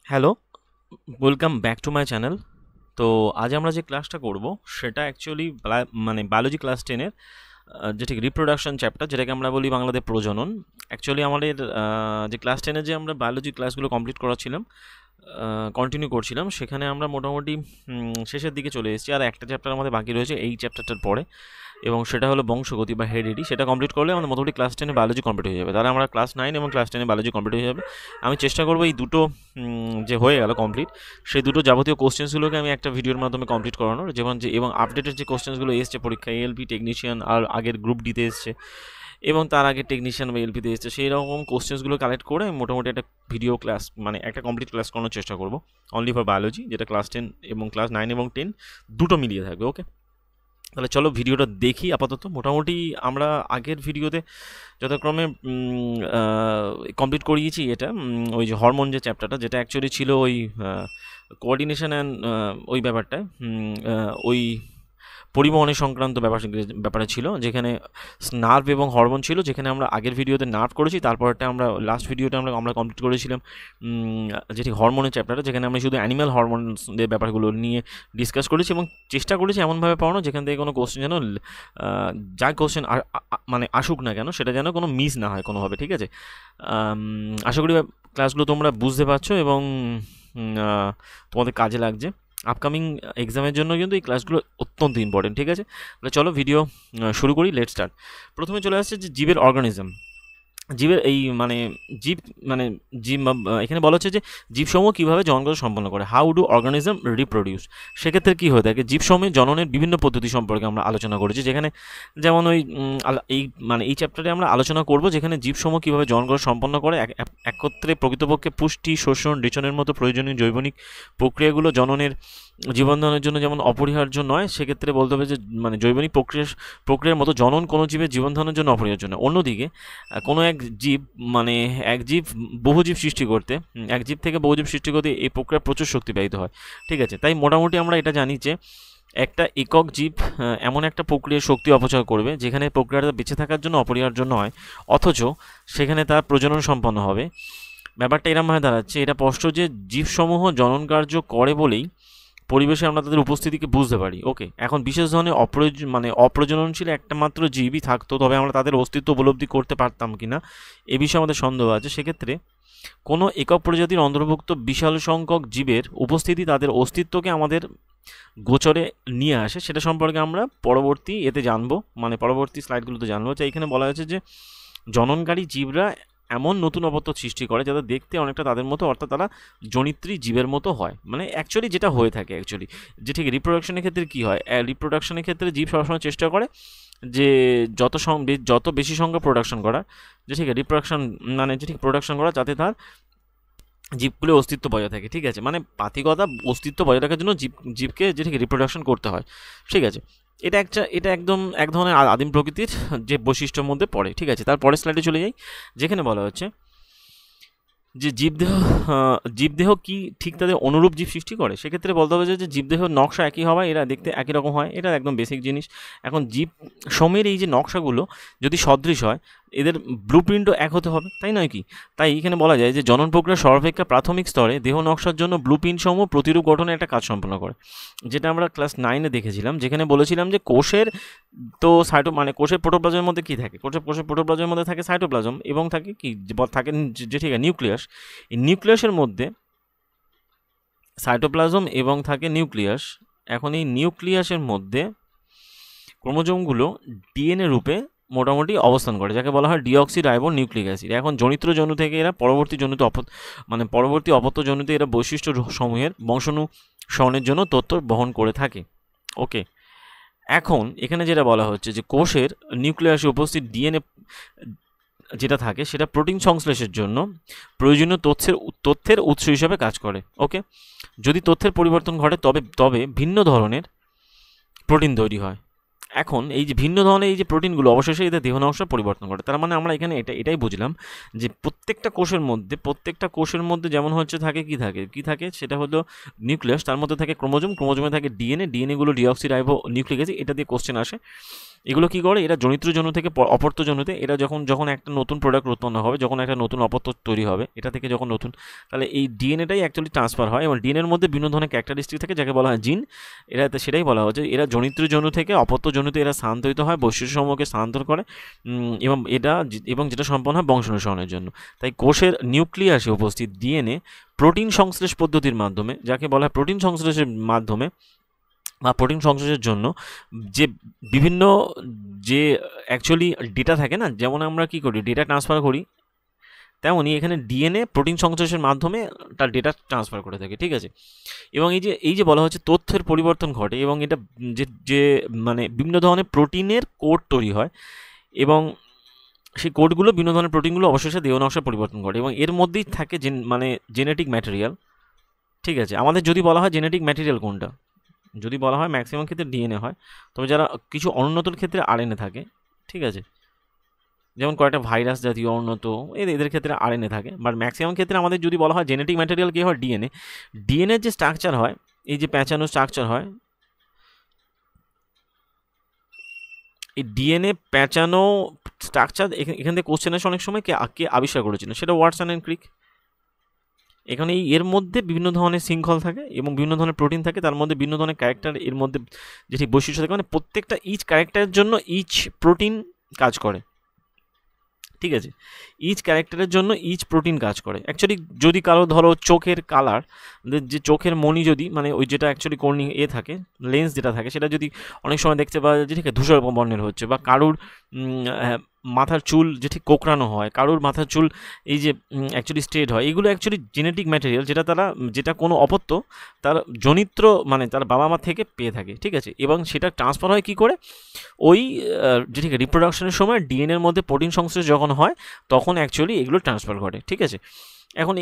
Hello, welcome back to my channel. তো আজ আমরা যে ক্লাসটা করব সেটা অ্যাকচুয়ালি মানে বায়োলজি ক্লাস 10-এর যেটি রিপ্রোডাকশন চ্যাপ্টার, যেটাকে আমরা বলি বাংলাতে প্রজনন। অ্যাকচুয়ালি আমাদের যে ক্লাস 10-এ যে আমরা বায়োলজি ক্লাসগুলো কমপ্লিট করাচ্ছিলাম, কন্টিনিউ করছিলাম, সেখানে আমরা মোটামুটি শেষের দিকে চলে এসেছি। আর একটা চ্যাপ্টার আমাদের বাকি রয়েছে এই চ্যাপ্টারটার পরে, এবং সেটা হলো বংশগতি বা হেরিডিটি। সেটা কমপ্লিট করলে আমাদের মোটামুটি ক্লাস 10-এ বায়োলজি কমপ্লিট হয়ে যাবে। তাহলে আমরা ক্লাস 9 এবং ক্লাস 10-এ বায়োলজি কমপ্লিট হয়ে যাবে। আমি চেষ্টা করবো এই দুটো যে হয়ে গেল কমপ্লিট, সেই দুটো যাবতীয় কোশ্চেন্সগুলোকে আমি একটা ভিডিওর মাধ্যমে কমপ্লিট করানোর, যেমন যে এবং আপডেটেড যে কোশ্চেন্সগুলো এসছে পরীক্ষায়, এএলপি টেকনিশিয়ান আর আগের গ্রুপ ডিতে এসছে, এবং তার আগে টেকনিশিয়ান বা এলপিতে এসছে, সেই রকম কোশ্চেন্সগুলো কালেক্ট করে মোটামুটি একটা ভিডিও ক্লাস, মানে একটা কমপ্লিট ক্লাস করানোর চেষ্টা করবো অনলি ফর বায়োলজি, যেটা ক্লাস 10 এবং ক্লাস 9 এবং 10 দুটো মিলিয়ে থাকবে। ওকে, তাহলে চলো ভিডিওটা দেখি। আপাতত মোটামুটি আমরা আগের ভিডিওতে যথাক্রমে কমপ্লিট করিয়েছি এটা, ওই যে হরমোন যে চ্যাপ্টারটা, যেটা অ্যাকচুয়ালি ছিল ওই কোঅর্ডিনেশন অ্যান্ড ওই ব্যাপারটায়, ওই পরিবহনের সংক্রান্ত ব্যাপারে ছিল, যেখানে নার্ভ এবং হরমোন ছিল, যেখানে আমরা আগের ভিডিওতে নার্ভ করেছি, তারপরটা আমরা লাস্ট ভিডিওতে আমরা কমপ্লিট করেছিলাম যেটি হরমোনের চ্যাপ্টারটা, যেখানে আমরা শুধু অ্যানিম্যাল হরমোনের ব্যাপারগুলো নিয়ে ডিসকাস করেছি, এবং চেষ্টা করেছি এমনভাবে পড়ানো যেখান থেকে কোনো কোশ্চেন যেন যা কোশ্চেন মানে আসুক না কেন, সেটা যেন কোনো মিস না হয় কোনোভাবে। ঠিক আছে, আশা করি ক্লাসগুলো তোমরা বুঝতে পারছো এবং তোমাদের কাজে লাগছে। আপকামিং এক্সামের জন্য কিন্তু এই ক্লাসগুলো অত্যন্ত ইম্পর্টেন্ট। ঠিক আছে, তাহলে চলো ভিডিও শুরু করি। Let start. প্রথমে চলে আসছে যে জীবের অর্গানিজম। জীবের এই জীব এখানে বলা হচ্ছে যে জীবসমূহ কীভাবে জননগত সম্পন্ন করে, হাউ ডু অর্গানিজম রিপ্রোডিউস। সেক্ষেত্রে কী হয়ে থাকে, জীবসমূহের জননের বিভিন্ন পদ্ধতি সম্পর্কে আমরা আলোচনা করেছি, যেখানে যেমন ওই এই চ্যাপ্টারে আমরা আলোচনা করব যেখানে জীবসমূহ কীভাবে জননগত সম্পন্ন করে, একত্রে প্রকৃতপক্ষে পুষ্টি, শোষণ, রেচনের মতো প্রয়োজনীয় জৈবনিক প্রক্রিয়াগুলো জননের জীবনধারণের জন্য যেমন অপরিহার্য নয়, সেক্ষেত্রে বলতে হবে যে জৈবনিক প্রক্রিয়ার মতো জনন কোনো জীবের জীবনধারণের জন্য অপরিহার্য নয়। অন্যদিকে কোনো এক জীব বহু জীব সৃষ্টি করতে, এক জীব থেকে বহু জীব সৃষ্টি করতে এই প্রক্রিয়া প্রচুর শক্তি ব্যয়িত হয়। ঠিক আছে, তাই মোটামুটি আমরা এটা জানি যে একটা একক জীব এমন একটা প্রক্রিয়ার শক্তি অপচয় করবে যেখানে প্রক্রিয়াটা বেঁচে থাকার জন্য অপরিহার্য নয়, অথচ সেখানে তার প্রজনন সম্পন্ন হবে। ব্যাপারটা এরমভাবে দাঁড়াচ্ছে, এটা স্পষ্ট যে জীবসমূহ জনন কার্য করে বলেই পরিবেশে আমরা তাদের উপস্থিতিকে বুঝতে পারি। ওকে, এখন বিশেষ ধরনের অপ্রজননশীল একটা মাত্র জীবই থাকতো, তবে আমরা তাদের অস্তিত্ব উপলব্ধি করতে পারতাম কিনা এ বিষয়ে আমাদের সন্দেহ আছে। সেক্ষেত্রে কোনো একক প্রজাতির অন্তর্ভুক্ত বিশাল সংখ্যক জীবের উপস্থিতি তাদের অস্তিত্বকে আমাদের গোচরে নিয়ে আসে, সেটা সম্পর্কে আমরা পরবর্তী জানবো, পরবর্তী স্লাইডগুলোতে জানবো। এখানে বলা হয়েছে যে জননকারী জীবরা এমন নতুন অপত্য সৃষ্টি করে যাতে দেখতে অনেকটা তাদের মতো, অর্থাৎ তারা জনিত্রী জীবের মতো হয়। অ্যাকচুয়ালি যেটা হয়ে থাকে যে ঠিক রিপ্রোডাকশনের ক্ষেত্রে কী হয়, রিপ্রোডাকশনের ক্ষেত্রে জীব সবসময় চেষ্টা করে যে যত বেশি সংখ্যা প্রোডাকশন করা, যে ঠিক রিপ্রোডাকশন প্রোডাকশন করা, যাতে তার জীবগুলো অস্তিত্ব বজায় থাকে। ঠিক আছে, পাতিকতা অস্তিত্ব বজায় রাখার জন্য জীবকে যে ঠিক রিপ্রোডাকশন করতে হয়। ঠিক আছে, এটা একদম এক ধরনের আদিম প্রকৃতির যে বৈশিষ্ট্যের মধ্যে পড়ে। ঠিক আছে, তারপরের স্লাইডে চলে যাই, যেখানে বলা হচ্ছে যে জীবদেহ কি ঠিক তাদের অনুরূপ জীব সৃষ্টি করে। সেক্ষেত্রে বলতে হবে যে জীবদেহ নকশা একই হওয়ায় এরা দেখতে একই রকম হয়, এটা একদম বেসিক জিনিস। এখন জীব সময়ের এই যে নকশাগুলো যদি সদৃশ হয়, এদের ব্লুপ্রিন্টও এক হতে হবে, তাই নয় কি? তাই এখানে বলা যায় যে জনন প্রক্রিয়া সর্বাপেক্ষা প্রাথমিক স্তরে দেহ নকশার জন্য ব্লুপ্রিন্ট সমূহ প্রতিরূপ গঠনে একটা কাজ সম্পন্ন করে, যেটা আমরা ক্লাস 9-এ দেখেছিলাম, যেখানে বলেছিলাম যে কোষের তো কোষের প্রোটোপ্লাজমের মধ্যে কী থাকে, কোষের প্রোটোপ্লাজমের মধ্যে থাকে সাইটোপ্লাজম, এবং থাকে কি থাকে যে ঠিক আছে নিউক্লিয়াস। এই নিউক্লিয়াসের মধ্যে সাইটোপ্লাজম এবং থাকে নিউক্লিয়াস। এখন এই নিউক্লিয়াসের মধ্যে ক্রোমোজোমগুলো ডিএনএ রূপে মোটামুটি অবস্থান করে, যাকে বলা হয় ডিঅক্সি রাইবো নিউক্লিক অ্যাসিড। এখন জনিত্র জনু থেকে এরা পরবর্তী অপত্য জনুতে এরা বৈশিষ্ট্য সমূহের বংশানুসরণের জন্য তথ্য বহন করে থাকে। ওকে, এখন এখানে যেটা বলা হচ্ছে যে কোষের নিউক্লিয়াসে উপস্থিত ডিএনএ যেটা থাকে সেটা প্রোটিন সংশ্লেষের জন্য প্রয়োজনীয় তথ্যের উৎস হিসাবে কাজ করে। ওকে, যদি তথ্যের পরিবর্তন ঘটে তবে ভিন্ন ধরনের প্রোটিন তৈরি হয়। এখন এই যে ভিন্ন ধরনের এই যে প্রোটিনগুলো অবশেষে এদের দেহ নকশা পরিবর্তন করে। তার মানে আমরা এখানে এটাই বুঝলাম যে প্রত্যেকটা কোষের মধ্যে যেমন হচ্ছে কি থাকে সেটা হলো নিউক্লিয়াস, তার মধ্যে থাকে ক্রোমোজোমে থাকে ডিএনএগুলো ডিঅক্সি রাইবো নিউক্লিক অ্যাসিড, এটা দিয়ে কোশ্চেন আসে। এগুলো কী করে, এরা জনিত্র জনু থেকে অপত্য জনুতে, এরা যখন একটা নতুন প্রোডাক্ট উৎপন্ন হবে, যখন একটা নতুন অপত্য তৈরি হবে, এটা থেকে যখন নতুন, তাহলে এই ডিএনএটাই অ্যাকচুয়ালি ট্রান্সফার হয় এবং ডিএনএর মধ্যে বিভিন্ন ধরনের ক্যারেক্টারিস্টিক থাকে যাকে বলা হয় জিন। এরা সেটাই বলা হচ্ছে, এরা জনিত্র জনু থেকে অপত্য জনুতে এরা স্থানান্তরিত হয়, বৈশিষ্ট্যসমূহকে স্থানান্তর করে এবং যেটা সম্পন্ন হয় বংশানুসরণের জন্য। তাই কোষের নিউক্লিয়াসে উপস্থিত ডিএনএ প্রোটিন সংশ্লেষ পদ্ধতির মাধ্যমে, যাকে বলা হয় প্রোটিন সংশ্লেষের মাধ্যমে বা প্রোটিন সংশ্লেষের জন্য যে বিভিন্ন যে অ্যাকচুয়ালি ডেটা থাকে না, যেমন আমরা কী করি ডেটা ট্রান্সফার করি, তেমনই এখানে ডিএনএ প্রোটিন সংশ্লেষের মাধ্যমে তার ডেটা ট্রান্সফার করে থাকে, ঠিক আছে। এবং এই যে বলা হচ্ছে তথ্যের পরিবর্তন ঘটে এবং এটা যে মানে বিভিন্ন ধরনের প্রোটিনের কোড তৈরি হয় এবং সেই কোডগুলো বিভিন্ন ধরনের প্রোটিনগুলো অবশেষে দেহ নকশা পরিবর্তন করে এবং এর মধ্যেই থাকে মানে জেনেটিক ম্যাটেরিয়াল, ঠিক আছে। আমাদের যদি বলা হয় জেনেটিক ম্যাটেরিয়াল কোনটা, যদি বলা হয় ম্যাক্সিমাম ক্ষেত্রে ডিএনএ হয়, তবে যারা কিছু অনুন্নতর ক্ষেত্রে আরএনএ থাকে, ঠিক আছে, যেমন কয়েকটা ভাইরাস জাতীয় উন্নত এদের ক্ষেত্রে আরএনএ থাকে, বাট ম্যাক্সিমাম ক্ষেত্রে আমাদের যদি বলা হয় জেনেটিক ম্যাটেরিয়াল কী হয়, ডিএনএর যে স্ট্রাকচার হয়, এই যে প্যাঁচানো স্ট্রাকচার হয়, এই ডিএনএ প্যাঁচানো স্ট্রাকচার এখান থেকে কোশ্চেন আসে অনেক সময় কে আবিষ্কার করেছিল, সেটা ওয়াটসন অ্যান্ড ক্রিক। এখানে এর মধ্যে বিভিন্ন ধরনের শৃঙ্খল থাকে এবং বিভিন্ন ধরনের প্রোটিন থাকে, তার মধ্যে বিভিন্ন ধরনের ক্যারেক্টার এর মধ্যে যেটি বৈশিষ্ট্য থাকে, মানে প্রত্যেকটা ইচ ক্যারেক্টারের জন্য ইচ প্রোটিন কাজ করে, ঠিক আছে। ইচ ক্যারেক্টারের জন্য ইচ প্রোটিন কাজ করে। অ্যাকচুয়ালি যদি কারো ধরো চোখের কালার, যে চোখের মণি যদি মানে ওই যেটা অ্যাকচুয়ালি কর্নিং থাকে লেন্স যেটা থাকে, সেটা যদি অনেক সময় দেখতে পাওয়া যায় যে ঠিক আছে ধূসর বর্ণের হচ্ছে, বা কারুর মাথার চুল যে ঠিক কোঁকড়ানো হয়, কারুর মাথার চুল এই যে অ্যাকচুয়ালি স্ট্রেট হয়, এগুলো অ্যাকচুয়ালি জেনেটিক ম্যাটেরিয়াল যেটা কোনো অপত্য তার জনিত্র মানে তার বাবা মা থেকে পেয়ে থাকে, ঠিক আছে। এবং সেটা ট্রান্সফার হয় কী করে, ওই যে ঠিক রিপ্রোডাকশনের সময় ডিএনএর মধ্যে প্রোটিন সংশ্লেষ যখন হয় তখন অ্যাকচুয়ালি এগুলো ট্রান্সফার ঘটে, ঠিক আছে। এখন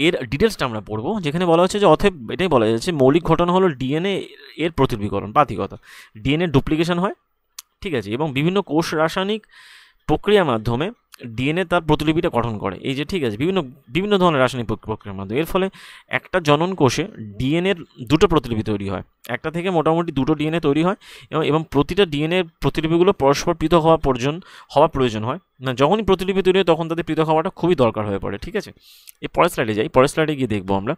এর ডিটেলসটা আমরা পড়বো, যেখানে বলা হচ্ছে যে অতএব এটাই বলা যাচ্ছে মৌলিক ঘটনা হলো ডিএনএ এর প্রতিলিপিকরণ, পাতিকতা, ডিএনএ ডুপ্লিকেশন হয়, ঠিক আছে, এবং বিভিন্ন কোষ রাসায়নিক প্রক্রিয়ার মাধ্যমে ডিএনএ তার প্রতিলিপিটা গঠন করে, এই যে ঠিক আছে বিভিন্ন ধরনের রাসায়নিক প্রক্রিয়ার মাধ্যমে। এর ফলে একটা জনন কোষে ডিএনএর দুটো প্রতিলিপি তৈরি হয়, একটা থেকে মোটামুটি দুটো ডিএনএ তৈরি হয় এবং প্রতিটা ডিএনএর প্রতিলিপিগুলো পরস্পর পৃথক হওয়া প্রয়োজন হয় না। যখনই প্রতিলিপি তৈরি হয় তখন তাদের পৃথক হওয়াটা খুবই দরকার হয়ে পড়ে, ঠিক আছে। এই পরের স্লাইডে গিয়ে দেখবো আমরা।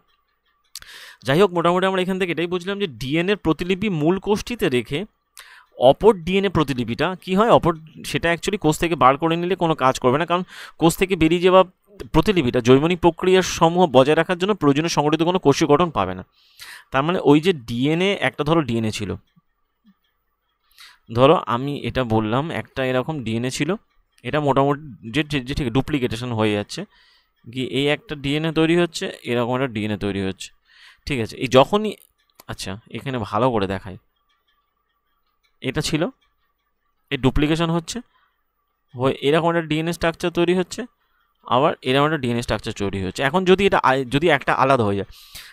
যাই হোক, মোটামুটি আমরা এখান থেকে এটাই বুঝলাম যে ডিএনএর প্রতিলিপি মূল কোষটিতে রেখে অপর ডিএনএ প্রতিলিপিটা কী হয়, সেটা অ্যাকচুয়ালি কোষ থেকে বার করে নিলে কোনো কাজ করবে না, কারণ কোষ থেকে বেরিয়ে যাওয়া প্রতিলিপিটা জৈবনিক প্রক্রিয়ার সমূহ বজায় রাখার জন্য প্রয়োজনীয় সংগঠিত কোনো কোষীয় গঠন পাবে না। তার মানে ওই যে ডিএনএ, একটা ধরো ডিএনএ ছিল, ধরো আমি এটা বললাম একটা এরকম ডিএনএ ছিল, এটা মোটামুটি যে ঠিক ডুপ্লিকেটেশন হয়ে যাচ্ছে, গিয়ে এই একটা ডিএনএ তৈরি হচ্ছে, এরকম একটা ডিএনএ তৈরি হচ্ছে, ঠিক আছে। এই যখনই আচ্ছা এখানে ভালো করে দেখায়, এটা ছিল, এই ডুপ্লিকেশন হচ্ছে, এরকম একটা ডিএনএ স্ট্রাকচার তৈরি হচ্ছে, আবার এরকম একটা ডিএনএ স্ট্রাকচার তৈরি হচ্ছে। এখন যদি একটা আলাদা হয়ে যায়,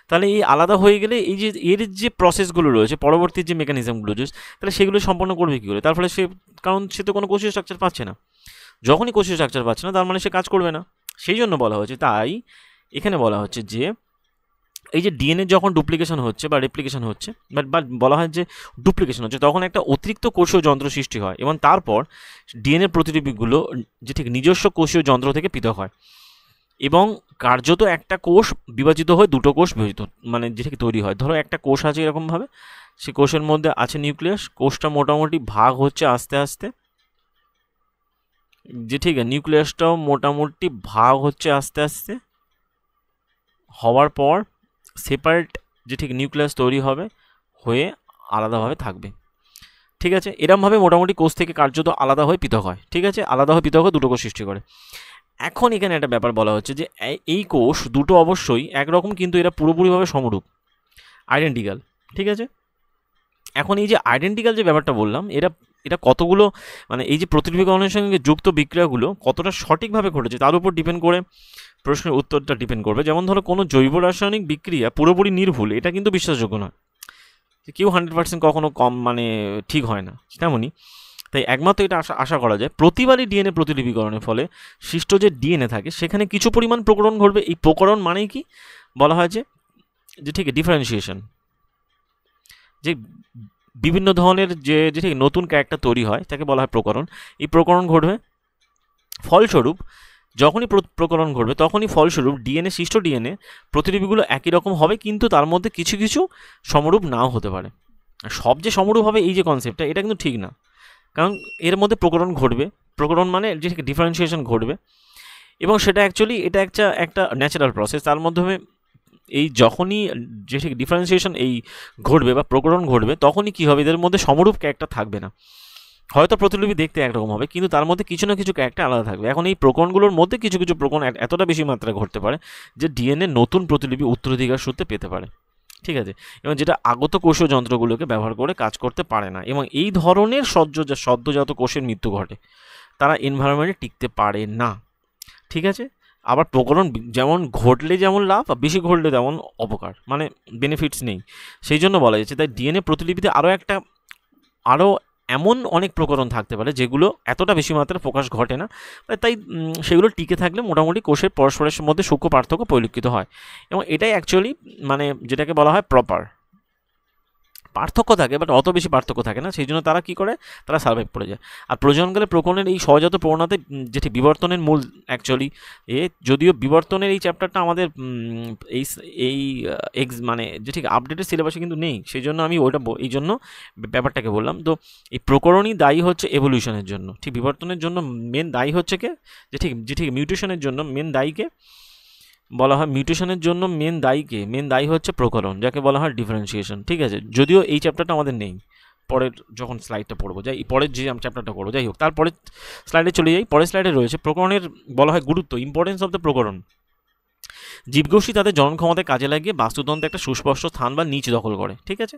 তাহলে এই আলাদা হয়ে গেলে এই যে এর যে প্রসেসগুলো রয়েছে, পরবর্তী যে মেকানিজমগুলো রয়েছে, তাহলে সেগুলো সম্পন্ন করবে কী করে? তার ফলে কারণ সে তো কোনো কোষীয় স্ট্রাকচার পাচ্ছে না, যখনই কোষীয় স্ট্রাকচার পাচ্ছে না তার মানে সে কাজ করবে না, সেই জন্য বলা হচ্ছে। তাই এখানে বলা হচ্ছে যে এই যে ডিএনএ যখন ডুপ্লিকেশন হচ্ছে বা রেপ্লিকেশন হচ্ছে, বা বলা হয় যে ডুপ্লিকেশন হচ্ছে, তখন একটা অতিরিক্ত কোষীয় যন্ত্র সৃষ্টি হয় এবং তারপর ডিএনএ প্রতিলিপিগুলো যে ঠিক নিজস্ব কোষীয় যন্ত্র থেকে পৃথক হয় এবং কার্যত একটা কোষ বিভাজিত হয়ে দুটো কোষ মানে যে ঠিক তৈরি হয়। ধরো একটা কোষ আছে এরকমভাবে, সে কোষের মধ্যে আছে নিউক্লিয়াস, কোষটা মোটামুটি ভাগ হচ্ছে আস্তে আস্তে, যে ঠিক আছে নিউক্লিয়াসটাও মোটামুটি ভাগ হচ্ছে আস্তে আস্তে, হওয়ার পর সেপারেট যে ঠিক নিউক্লিয়াস তৈরি হবে, হয়ে আলাদাভাবে থাকবে, ঠিক আছে। এরমভাবে মোটামুটি কোষ থেকে কার্যত আলাদা হয়ে পৃথক হয়, ঠিক আছে, আলাদা হয়ে পৃথক হয়ে দুটো কোষ সৃষ্টি করে। এখন এখানে একটা ব্যাপার বলা হচ্ছে যে এই কোষ দুটো অবশ্যই একরকম, কিন্তু এরা পুরোপুরিভাবে সমরূপ, আইডেন্টিক্যাল, ঠিক আছে। এখন এই যে আইডেন্টিক্যাল যে ব্যাপারটা বললাম, এটা কতগুলো মানে এই যে প্রতিলিপিকরণের সঙ্গে যুক্ত বিক্রিয়াগুলো কতটা সঠিকভাবে ঘটেছে তার উপর ডিপেন্ড করে প্রশ্নের উত্তরটা ডিপেন্ড করবে। যেমন ধরো কোনো জৈব রাসায়নিক বিক্রিয়া পুরোপুরি নির্ভুল, এটা কিন্তু বিশ্বাসযোগ্য নয়, কেউ 100% কখনো কম মানে ঠিক হয় না, তেমনই। তাই একমাত্র এটা আশা করা যায় প্রতিবারই ডিএনএ প্রতিলিপিকরণের ফলে সৃষ্ট যে ডিএনএ থাকে সেখানে কিছু পরিমাণ প্রকরণ ঘটবে। এই প্রকরণ মানেই কি বলা হয় যে ঠিক ডিফারেন্সিয়েশন, যে বিভিন্ন ধরনের যে ঠিক নতুন ক্যারেক্টার তৈরি হয় তাকে বলা হয় প্রকরণ। এই প্রকরণ ঘটবে ফলস্বরূপ, যখনই প্রকরণ ঘটবে তখনই ফলস্বরূপ ডিএনএ সৃষ্ট ডিএনএ প্রতিলিপিগুলো একই রকম হবে, কিন্তু তার মধ্যে কিছু কিছু সমরূপ নাও হতে পারে। সব যে সমরূপ হবে এই যে কনসেপ্টটা, এটা কিন্তু ঠিক না, কারণ এর মধ্যে প্রকরণ ঘটবে। প্রকরণ মানে যে ডিফারেন্সিয়েশন ঘটবে, এবং সেটা অ্যাকচুয়ালি এটা একটা ন্যাচারাল প্রসেস। তার মাধ্যমে এই যখনই যে ডিফারেন্সিয়েশন এই ঘটবে বা প্রকরণ ঘটবে, তখনই কী হবে, এদের মধ্যে সমরূপ ক্যারেক্টার থাকবে না। হয়তো প্রতিলিপি দেখতে একরকম হবে, কিন্তু তার মধ্যে কিছু না কিছু ক্যারেক্টার আলাদা থাকবে। এখন এই প্রকরণগুলোর মধ্যে কিছু কিছু প্রকরণ এতটা বেশি মাত্রায় ঘটতে পারে যে ডিএনএ নতুন প্রতিলিপি উত্তরাধিকার সূত্রে পেতে পারে, ঠিক আছে, এবং যেটা আগত কোষীয় যন্ত্রগুলোকে ব্যবহার করে কাজ করতে পারে না, এবং এই ধরনের সদ্যজাত কোষের মৃত্যু ঘটে, তারা এনভায়রনমেন্টে টিকতে পারে না, ঠিক আছে। আবার প্রকরণ যেমন ঘটলে যেমন লাভ, আর বেশি ঘটলে তেমন অপকার, মানে বেনিফিটস নেই। সেই জন্য বলা যাচ্ছে তাই ডিএনএ প্রতিলিপিতে আরও এমন অনেক প্রকরণ থাকতে পারে যেগুলো এতটা বেশি মাত্রায় প্রকাশ ঘটে না, তাই সেগুলো টিকে থাকলে মোটামুটি কোষের পরস্পরের মধ্যে সূক্ষ্ম পার্থক্য পরিলক্ষিত হয়, এবং এটাই অ্যাকচুয়ালি মানে যেটাকে বলা হয় প্রপার। পার্থক্য থাকে, বাট অত বেশি পার্থক্য থাকে না, সেই জন্য তারা কী করে, তারা সার্ভাইভ করে যায়। আর প্রজননকালে প্রকরণের এই সহজাত প্রবণতায় যেটি বিবর্তনের মূল অ্যাকচুয়ালি যদিও বিবর্তনের এই চ্যাপ্টারটা আমাদের এই মানে যে ঠিক আপডেটেড সিলেবাসে কিন্তু নেই, সেই জন্য আমি ওইটা এই জন্য ব্যাপারটাকে বললাম। তো এই প্রকরণই দায়ী হচ্ছে এভলিউশনের জন্য, ঠিক বিবর্তনের জন্য মেন দায়ী হচ্ছে কে, যে ঠিক মিউটেশনের জন্য মেন দায়ীকে বলা হয়, মিউটেশনের জন্য মেন দায়ী হচ্ছে প্রকরণ, যাকে বলা হয় ডিফারেন্সিয়েশন, ঠিক আছে। যদিও এই চ্যাপ্টারটা আমাদের নেই, পরের যখন স্লাইডটা পড়বো পরের যে চ্যাপ্টারটা পড়বো, যাই হোক, তারপরে স্লাইডে চলে যাই। পরের স্লাইডে রয়েছে প্রকরণের বলা হয় গুরুত্ব, ইম্পর্টেন্স অফ দ্য প্রকরণ। জীবগোষ্ঠী তাদের জনন ক্ষমতায় কাজে লাগিয়ে বাস্তুতন্ত্রে একটা সুস্পষ্ট স্থান বা নিচ দখল করে, ঠিক আছে,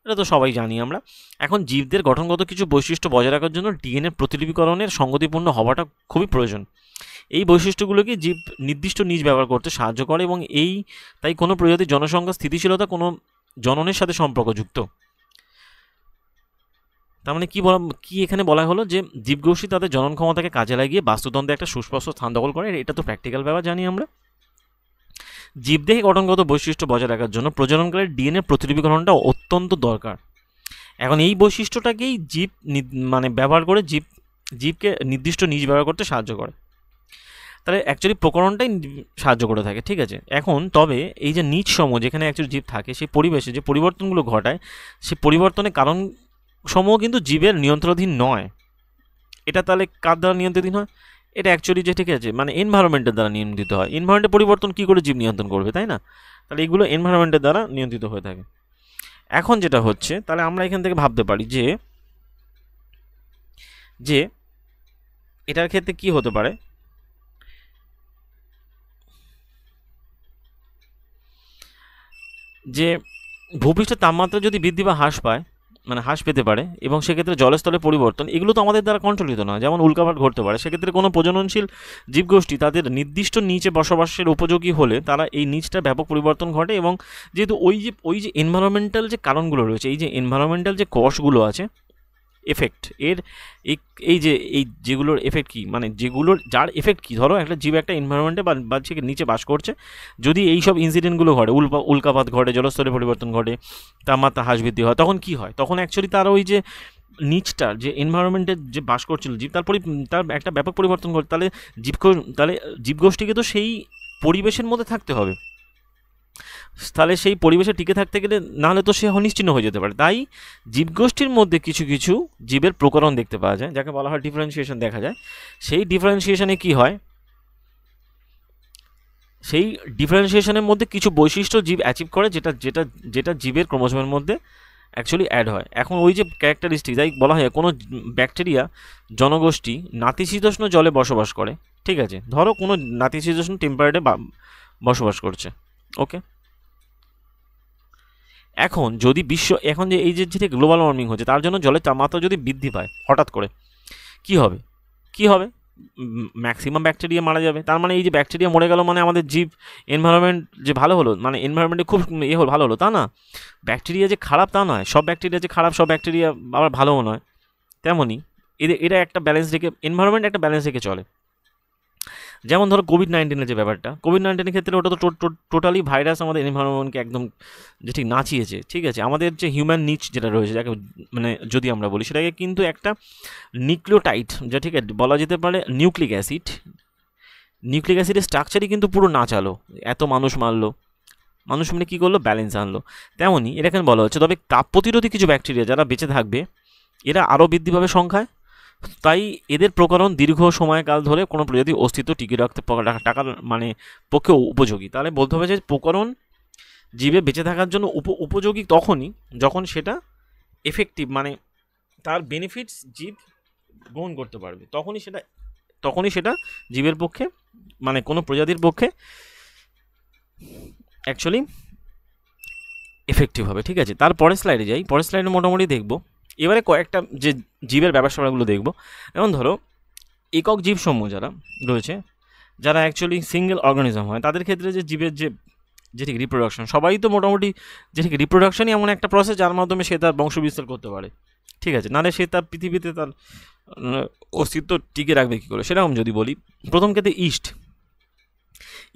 এটা তো সবাই জানি আমরা। এখন জীবদের গঠনগত কিছু বৈশিষ্ট্য বজায় রাখার জন্য ডিএনএ প্রতিলিপিকরণের সঙ্গতিপূর্ণ হওয়াটা খুবই প্রয়োজন। এই বৈশিষ্ট্যগুলোকে জীব নির্দিষ্ট নিজ ব্যবহার করতে সাহায্য করে, এবং তাই কোনো প্রজাতির জনসংখ্যা স্থিতিশীলতা কোনো জননের সাথে সম্পর্কযুক্ত। তার মানে কি এখানে বলা হলো যে জীবগোষ্ঠী তাদের জনন ক্ষমতাকে কাজে লাগিয়ে বাস্তুতন্ত্রে একটা সুস্পষ্ট স্থান দখল করে, এটা তো প্র্যাকটিক্যাল ব্যাপার জানি আমরা। জীবদেহে গঠনগত বৈশিষ্ট্য বজায় রাখার জন্য প্রজননকালে ডিএনএ প্রতিলিপিকরণটা অত্যন্ত দরকার। এখন এই বৈশিষ্ট্যটাকেই জীব মানে ব্যবহার করে জীবকে নির্দিষ্ট নিজ ব্যবহার করতে সাহায্য করে, তাহলে অ্যাকচুয়ালি প্রকরণটাই সাহায্য করে থাকে, ঠিক আছে। এখন তবে এই যে নিজ সমূহ যেখানে অ্যাকচুয়ালি জীব থাকে, সেই পরিবেশে যে পরিবর্তনগুলো ঘটায়, সেই পরিবর্তনের কারণ সমূহ কিন্তু জীবের নিয়ন্ত্রণাধীন নয়। এটা তাহলে কার দ্বারা নিয়ন্ত্রণাধীন হয়, এটা অ্যাকচুয়ালি যে ঠিক আছে মানে এনভায়রনমেন্টের দ্বারা নিয়ন্ত্রিত হয়। এনভায়রনমেন্টের পরিবর্তন কী করে জীব নিয়ন্ত্রণ করবে, তাই না? তাহলে এগুলো এনভায়রনমেন্টের দ্বারা নিয়ন্ত্রিত হয়ে থাকে। এখন যেটা হচ্ছে, তাহলে আমরা এখান থেকে ভাবতে পারি যে এটার ক্ষেত্রে কি হতে পারে, যে ভূপৃষ্ঠের তাপমাত্রা যদি বৃদ্ধি বা হ্রাস পায়, মানে হ্রাস পেতে পারে, এবং সেক্ষেত্রে জলস্তরের পরিবর্তন, এগুলো তো আমাদের দ্বারা কন্ট্রোলিত নয়, যেমন উল্কাপাত ঘটতে পারে। সেক্ষেত্রে কোনো প্রজননশীল জীবগোষ্ঠী তাদের নির্দিষ্ট নিচে বসবাসের উপযোগী হলে তারা এই নিচটার ব্যাপক পরিবর্তন ঘটে, এবং যেহেতু ওই যে এনভায়রনমেন্টাল যে কারণগুলো রয়েছে, এই যে এনভায়রনমেন্টাল যে কজগুলো আছে, এফেক্ট এই যেগুলোর এফেক্ট কী, মানে যেগুলোর যার এফেক্ট কী, ধরো একটা জীব একটা এনভায়রনমেন্টে বা নিচে বাস করছে, যদি এই সব ইনসিডেন্টগুলো ঘটে, উল্কাপাত ঘটে, জলস্তরের পরিবর্তন ঘটে, তাপমাত্রা হ্রাস বৃদ্ধি হয়, তখন কি হয়, তখন অ্যাকচুয়ালি তার ওই যে নিচটার যে এনভায়রনমেন্টে যে বাস করছিল জীব, তার একটা ব্যাপক পরিবর্তন ঘটে। তাহলে জীবগোষ্ঠীকে তো সেই পরিবেশের মধ্যে থাকতে হবে, তাহলে সেই পরিবেশে টিকে থাকতে গেলে নাহলে তো সে অনিশ্চিন্ন হয়ে যেতে পারে। তাই জীবগোষ্ঠীর মধ্যে কিছু কিছু জীবের প্রকরণ দেখতে পাওয়া যায়, যাকে বলা হয় ডিফারেন্সিয়েশন দেখা যায়। সেই ডিফারেন্সিয়েশনে কি হয়, সেই ডিফারেন্সিয়েশনের মধ্যে কিছু বৈশিষ্ট্য জীব অ্যাচিভ করে, যেটা জীবের ক্রোমোজোমের মধ্যে অ্যাকচুয়ালি অ্যাড হয়। এখন ওই যে ক্যারেক্টারিস্টিক, যাই বলা হয় কোনো ব্যাকটেরিয়া জনগোষ্ঠী নাতিশীতোষ্ণ জলে বসবাস করে, ঠিক আছে, ধরো কোনো নাতিশীতোষ্ণ টেম্পারেটে বসবাস করছে, ওকে। এখন যদি এখন যে এই যে গ্লোবাল ওয়ার্মিং হচ্ছে, তার জন্য জলের তাপমাত্রা যদি বৃদ্ধি পায় হঠাৎ করে, কি হবে ম্যাক্সিমাম ব্যাকটেরিয়া মারা যাবে। তার মানে এই যে ব্যাকটেরিয়া মরে গেল মানে আমাদের জীব এনভায়রনমেন্ট যে ভালো হলো, মানে এনভায়রনমেন্টে খুব ভালো হলো তা না। ব্যাকটেরিয়া যে খারাপ তা নয়, সব ব্যাকটেরিয়া যে খারাপ সব ব্যাকটেরিয়া আবার ভালোও নয়, তেমনই এরা একটা ব্যালেন্স রেখে, এনভায়রনমেন্ট একটা ব্যালেন্স রেখে চলে। যেমন ধরো কোভিড-19 যে ব্যাপারটা, কোভিড-19 ক্ষেত্রে ওটা তো টোটালি ভাইরাস আমাদের এনভায়রনমেন্টকে একদম যে ঠিক নাচিয়েছে, ঠিক আছে। আমাদের যে হিউম্যান নিচ যেটা রয়েছে, যাকে মানে যদি আমরা বলি, সেটাকে কিন্তু একটা নিউক্লিওটাইড, যা ঠিক আছে বলা যেতে পারে নিউক্লিক অ্যাসিডের স্ট্রাকচারই কিন্তু পুরো নাচালো, এত মানুষ মারলো, মানুষ মানে কী করলো, ব্যালেন্স আনলো। তেমনই এটা এখানে বলা হচ্ছে, তবে তাপ প্রতিরোধী কিছু ব্যাকটেরিয়া যারা বেঁচে থাকবে এরা আরও বৃদ্ধি পাবে সংখ্যায়, তাই এদের প্রকরণ দীর্ঘ সময়কাল ধরে কোনো প্রজাতির অস্তিত্ব টিকিয়ে রাখতে টাকার মানে পক্ষে উপযোগী। তাহলে বলতে হবে যে প্রকরণ জীবে বেঁচে থাকার জন্য উপযোগী তখনই যখন সেটা এফেক্টিভ, মানে তার বেনিফিটস জীব গ্রহণ করতে পারবে, তখনই সেটা জীবের পক্ষে, মানে কোনো প্রজাতির পক্ষে অ্যাকচুয়ালি এফেক্টিভ হবে, ঠিক আছে। তারপরের স্লাইডে যাই, পরের স্লাইডে মোটামুটি দেখব এবারে কয়েকটা যে জীবের ব্যবসাগুলো দেখব। যেমন ধরো একক জীবসমূহ যারা রয়েছে, যারা অ্যাকচুয়ালি সিঙ্গেল অর্গানিজম হয়, তাদের ক্ষেত্রে যে জীবের যে ঠিক রিপ্রোডাকশন, সবাই তো মোটামুটি যে ঠিক রিপ্রোডাকশনই এমন একটা প্রসেস যার মাধ্যমে সে তার বংশ বিস্তার করতে পারে, ঠিক আছে। নাহলে সে তার পৃথিবীতে তার অস্তিত্ব টিকে রাখবে কী করে। সেরকম যদি বলি, প্রথম ক্ষেত্রে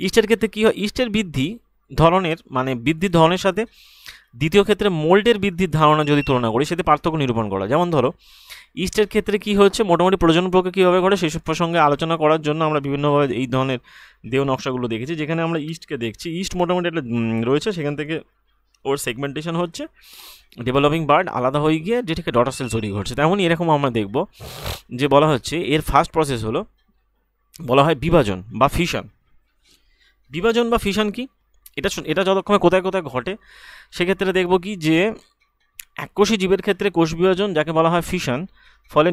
ইস্টের ক্ষেত্রে কী হয়, ইস্টের বৃদ্ধি ধরনের সাথে দ্বিতীয় ক্ষেত্রে মোল্ডের বৃদ্ধির ধারণা যদি তুলনা করি, সেতে পার্থক্য নিরূপণ করা। যেমন ধরো ইস্টের ক্ষেত্রে কী হচ্ছে, মোটামুটি প্রজনন প্রক্রিয়া কীভাবে ঘটে সেসব প্রসঙ্গে আলোচনা করার জন্য আমরা বিভিন্নভাবে এই ধরনের দেহ নকশাগুলো দেখেছি, যেখানে আমরা ইস্টকে দেখছি। ইস্ট মোটামুটি একটা রয়েছে, সেখান থেকে ওর সেগমেন্টেশন হচ্ছে, ডেভেলপিং বার্ড আলাদা হয়ে গিয়ে যেটাকে ডটার সেল তৈরি ঘটছে। তেমনই এরকম আমরা দেখব যে বলা হচ্ছে এর ফার্স্ট প্রসেস হলো, বলা হয় বিভাজন বা ফিশন কি, এটা যতক্ষণে কোথায় ঘটে, সেক্ষেত্রে দেখব কি যে এককোষী জীবের ক্ষেত্রে কোষ বিভাজন, যাকে বলা হয় ফিশন, ফলে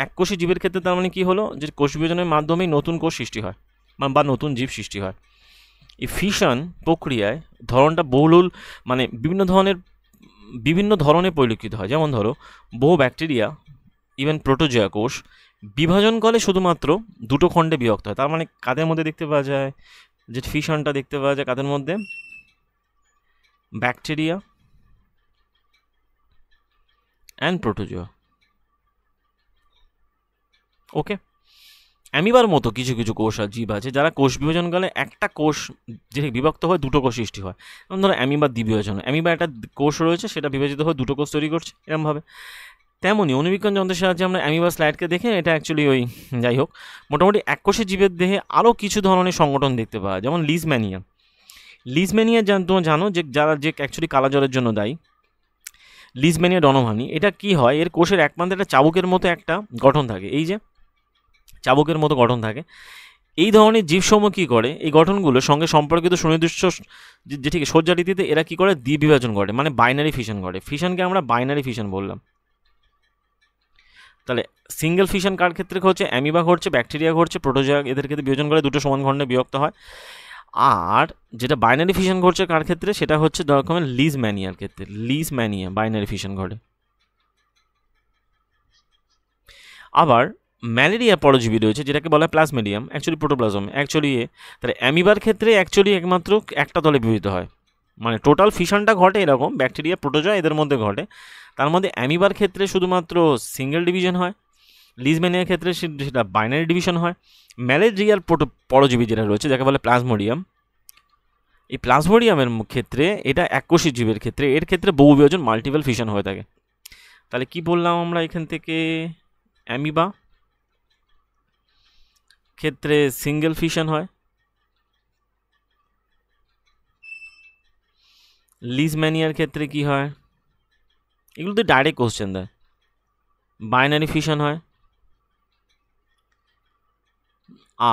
এককোষী জীবের ক্ষেত্রে তার মানে কী হলো, যে কোষ বিভাজনের মাধ্যমেই নতুন কোষ সৃষ্টি হয় বা নতুন জীব সৃষ্টি হয়। এই ফিশন প্রক্রিয়ায় ধরনটা বহুল, মানে বিভিন্ন ধরনের পরিলক্ষিত হয়। যেমন ধরো বহু ব্যাকটেরিয়া, ইভেন প্রোটোজোয়া কোষ বিভাজন করে শুধুমাত্র দুটো খণ্ডে বিভক্ত হয়। তার মানে কাদের মধ্যে দেখতে পাওয়া যায়, যে ফিশনটা দেখতে পাওয়া যায় কাদের মধ্যে, ব্যাকটেরিয়া অ্যান্ড প্রোটোজোয়া, ওকে। অ্যামিবার মতো কিছু কোষ আর জীব আছে যারা কোষ বিভাজনকালে একটা কোষ যে বিভক্ত হয় দুটো কোষ সৃষ্টি হয়। যেমন ধরো অ্যামিবার দ্বিবিভাজন, অ্যামিবার একটা কোষ রয়েছে, সেটা বিভাজিত হয়ে দুটো কোষ তৈরি করছে, এরকমভাবে। তেমনই অনুবীক্ষণ যন্ত্রের সাহায্যে আমরা অ্যামিবার স্লাইডকে দেখে, এটা অ্যাকচুয়ালি যাই হোক, মোটামুটি এককোষী জীবের দেহে আরও কিছু ধরনের সংগঠন দেখতে পাওয়া যায়, যেমন লিজম্যানিয়া তোমরা জানো যে অ্যাকচুয়ালি কালাজ্বরের জন্য দায়ী, লিজম্যানিয়া ডনোভানি। এটা কি হয়, এর কোষের এক প্রান্তে একটা চাবুকের মতো একটা গঠন থাকে, এই যে চাবুকের মতো গঠন থাকে। এই ধরনের জীবসমূহ কী করে, এই গঠনগুলোর সঙ্গে সম্পর্কিত সুনির্দিষ্ট যে ঠিক সজ্জা রীতিতে এরা কী করে, দ্বিবিভাজন ঘটে, মানে বাইনারি ফিশন ঘটে। ফিশনকে আমরা বাইনারি ফিশন বললাম। তাহলে সিঙ্গেল ফিশন কার ক্ষেত্রে ঘটছে, অ্যামিবা ঘটছে, ব্যাকটেরিয়া ঘটছে, প্রোটোজোয়া, এদের ক্ষেত্রে বিভাজন করে দুটো সমান খণ্ডে বিভক্ত হয়। আর যেটা বাইনারি ফিশন ঘটছে কার ক্ষেত্রে, সেটা হচ্ছে রকমের লিজম্যানিয়ার ক্ষেত্রে, বাইনারি ফিশন ঘটে। আবার ম্যালেরিয়া পরজীবী রয়েছে, যেটাকে বলা হয় প্লাজমেডিয়াম, অ্যাকচুয়ালি প্রোটোপ্লাজম, অ্যাকচুয়ালি তাহলে অ্যামিবার ক্ষেত্রে অ্যাকচুয়ালি একমাত্র একটা দলে বিভক্ত হয়, মানে টোটাল ফিশনটা ঘটে এরকম, ব্যাকটেরিয়া প্রোটোজোয়া এদের মধ্যে ঘটে। তার মধ্যে অ্যামিবার ক্ষেত্রে শুধুমাত্র সিঙ্গেল ডিভিশন হয়, লিজম্যানিয়ার ক্ষেত্রে সেটা বাইনারি ডিভিশন হয়। ম্যালেরিয়ার পরজীবী যেটা রয়েছে, যাকে বলে প্লাজমোডিয়াম, এই প্লাজমোডিয়ামের ক্ষেত্রে এটা এককোষী জীবের ক্ষেত্রে, এর ক্ষেত্রে বহু বিভাজন মাল্টিপল ফিশন হয়ে থাকে। তাহলে কি বললাম আমরা এখান থেকে, অ্যামিবা ক্ষেত্রে সিঙ্গেল ফিশন হয়, লিজম্যানিয়ার ক্ষেত্রে কি হয়, এগুলোতে ডাইরেক্ট কোশ্চেন দেয়, বাইনারি ফিশন হয়।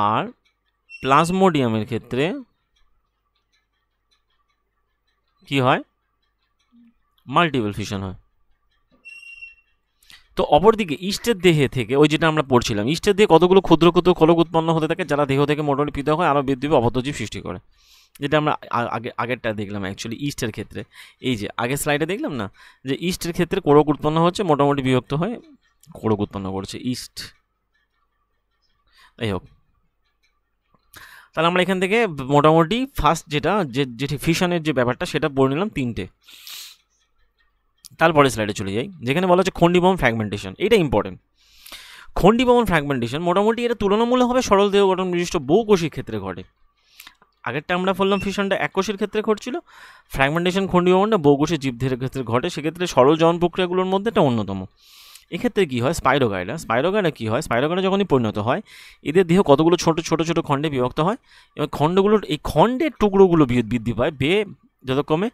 আর প্লাজমোডিয়ামের ক্ষেত্রে কি হয়, মাল্টিপল ফিশন হয়। তো অপরদিকে ইস্টের দেহে থেকে, ওই যেটা আমরা পড়ছিলাম, ইস্টের দেহে কতগুলো ক্ষুদ্র খোলক উৎপন্ন হতে থাকে, যারা দেহ থেকে মোটামুটি পৃথক হয়, আরও বৃদ্ধি অপত্যজীব সৃষ্টি করে, যেটা আমরা আগেরটা দেখলাম অ্যাকচুয়ালি ইস্টের ক্ষেত্রে। এই যে আগের স্লাইডে দেখলাম না, যে ইস্টের ক্ষেত্রে কোরক উৎপন্ন হচ্ছে, মোটামুটি বিভক্ত হয় কোরক উৎপন্ন করছে ইস্ট। যাই হোক, তাহলে আমরা এখান থেকে মোটামুটি ফার্স্ট যেটি ফিশনের যে ব্যাপারটা সেটা পড়ে নিলাম তিনটে। তারপরে স্লাইডে চলে যাই, যেখানে বলা হচ্ছে খন্ডিবম ফ্র্যাগমেন্টেশন। এটা ইম্পর্টেন্ট। খণ্ডীভবন ফ্র্যাগমেন্টেশন মোটামুটি এটা তুলনামূলকভাবে সরল দেহ গঠন বিশিষ্ট বহুকোষীর ক্ষেত্রে ঘটে। আগেরটা আমরা বললাম ফিশনটা এককোষীর ক্ষেত্রে ঘটছিল, ফ্র্যাগমেন্টেশন খণ্ডীভবনটা বহুকোষী জীবদেহের ক্ষেত্রে ঘটে, সেক্ষেত্রে সরল জন প্রক্রিয়াগুলোর মধ্যে এটা অন্যতম। এক্ষেত্রে কী হয়, স্পাইরোগাইডা কী হয়, স্পাইরোগাইডা যখনই পরিণত হয় এদের দেহ কতগুলো ছোট ছোট ছোট খণ্ডে বিভক্ত হয় এবং খণ্ডগুলোর এই খণ্ডের টুকরোগুলো বৃদ্ধি পায় যথাক্রমে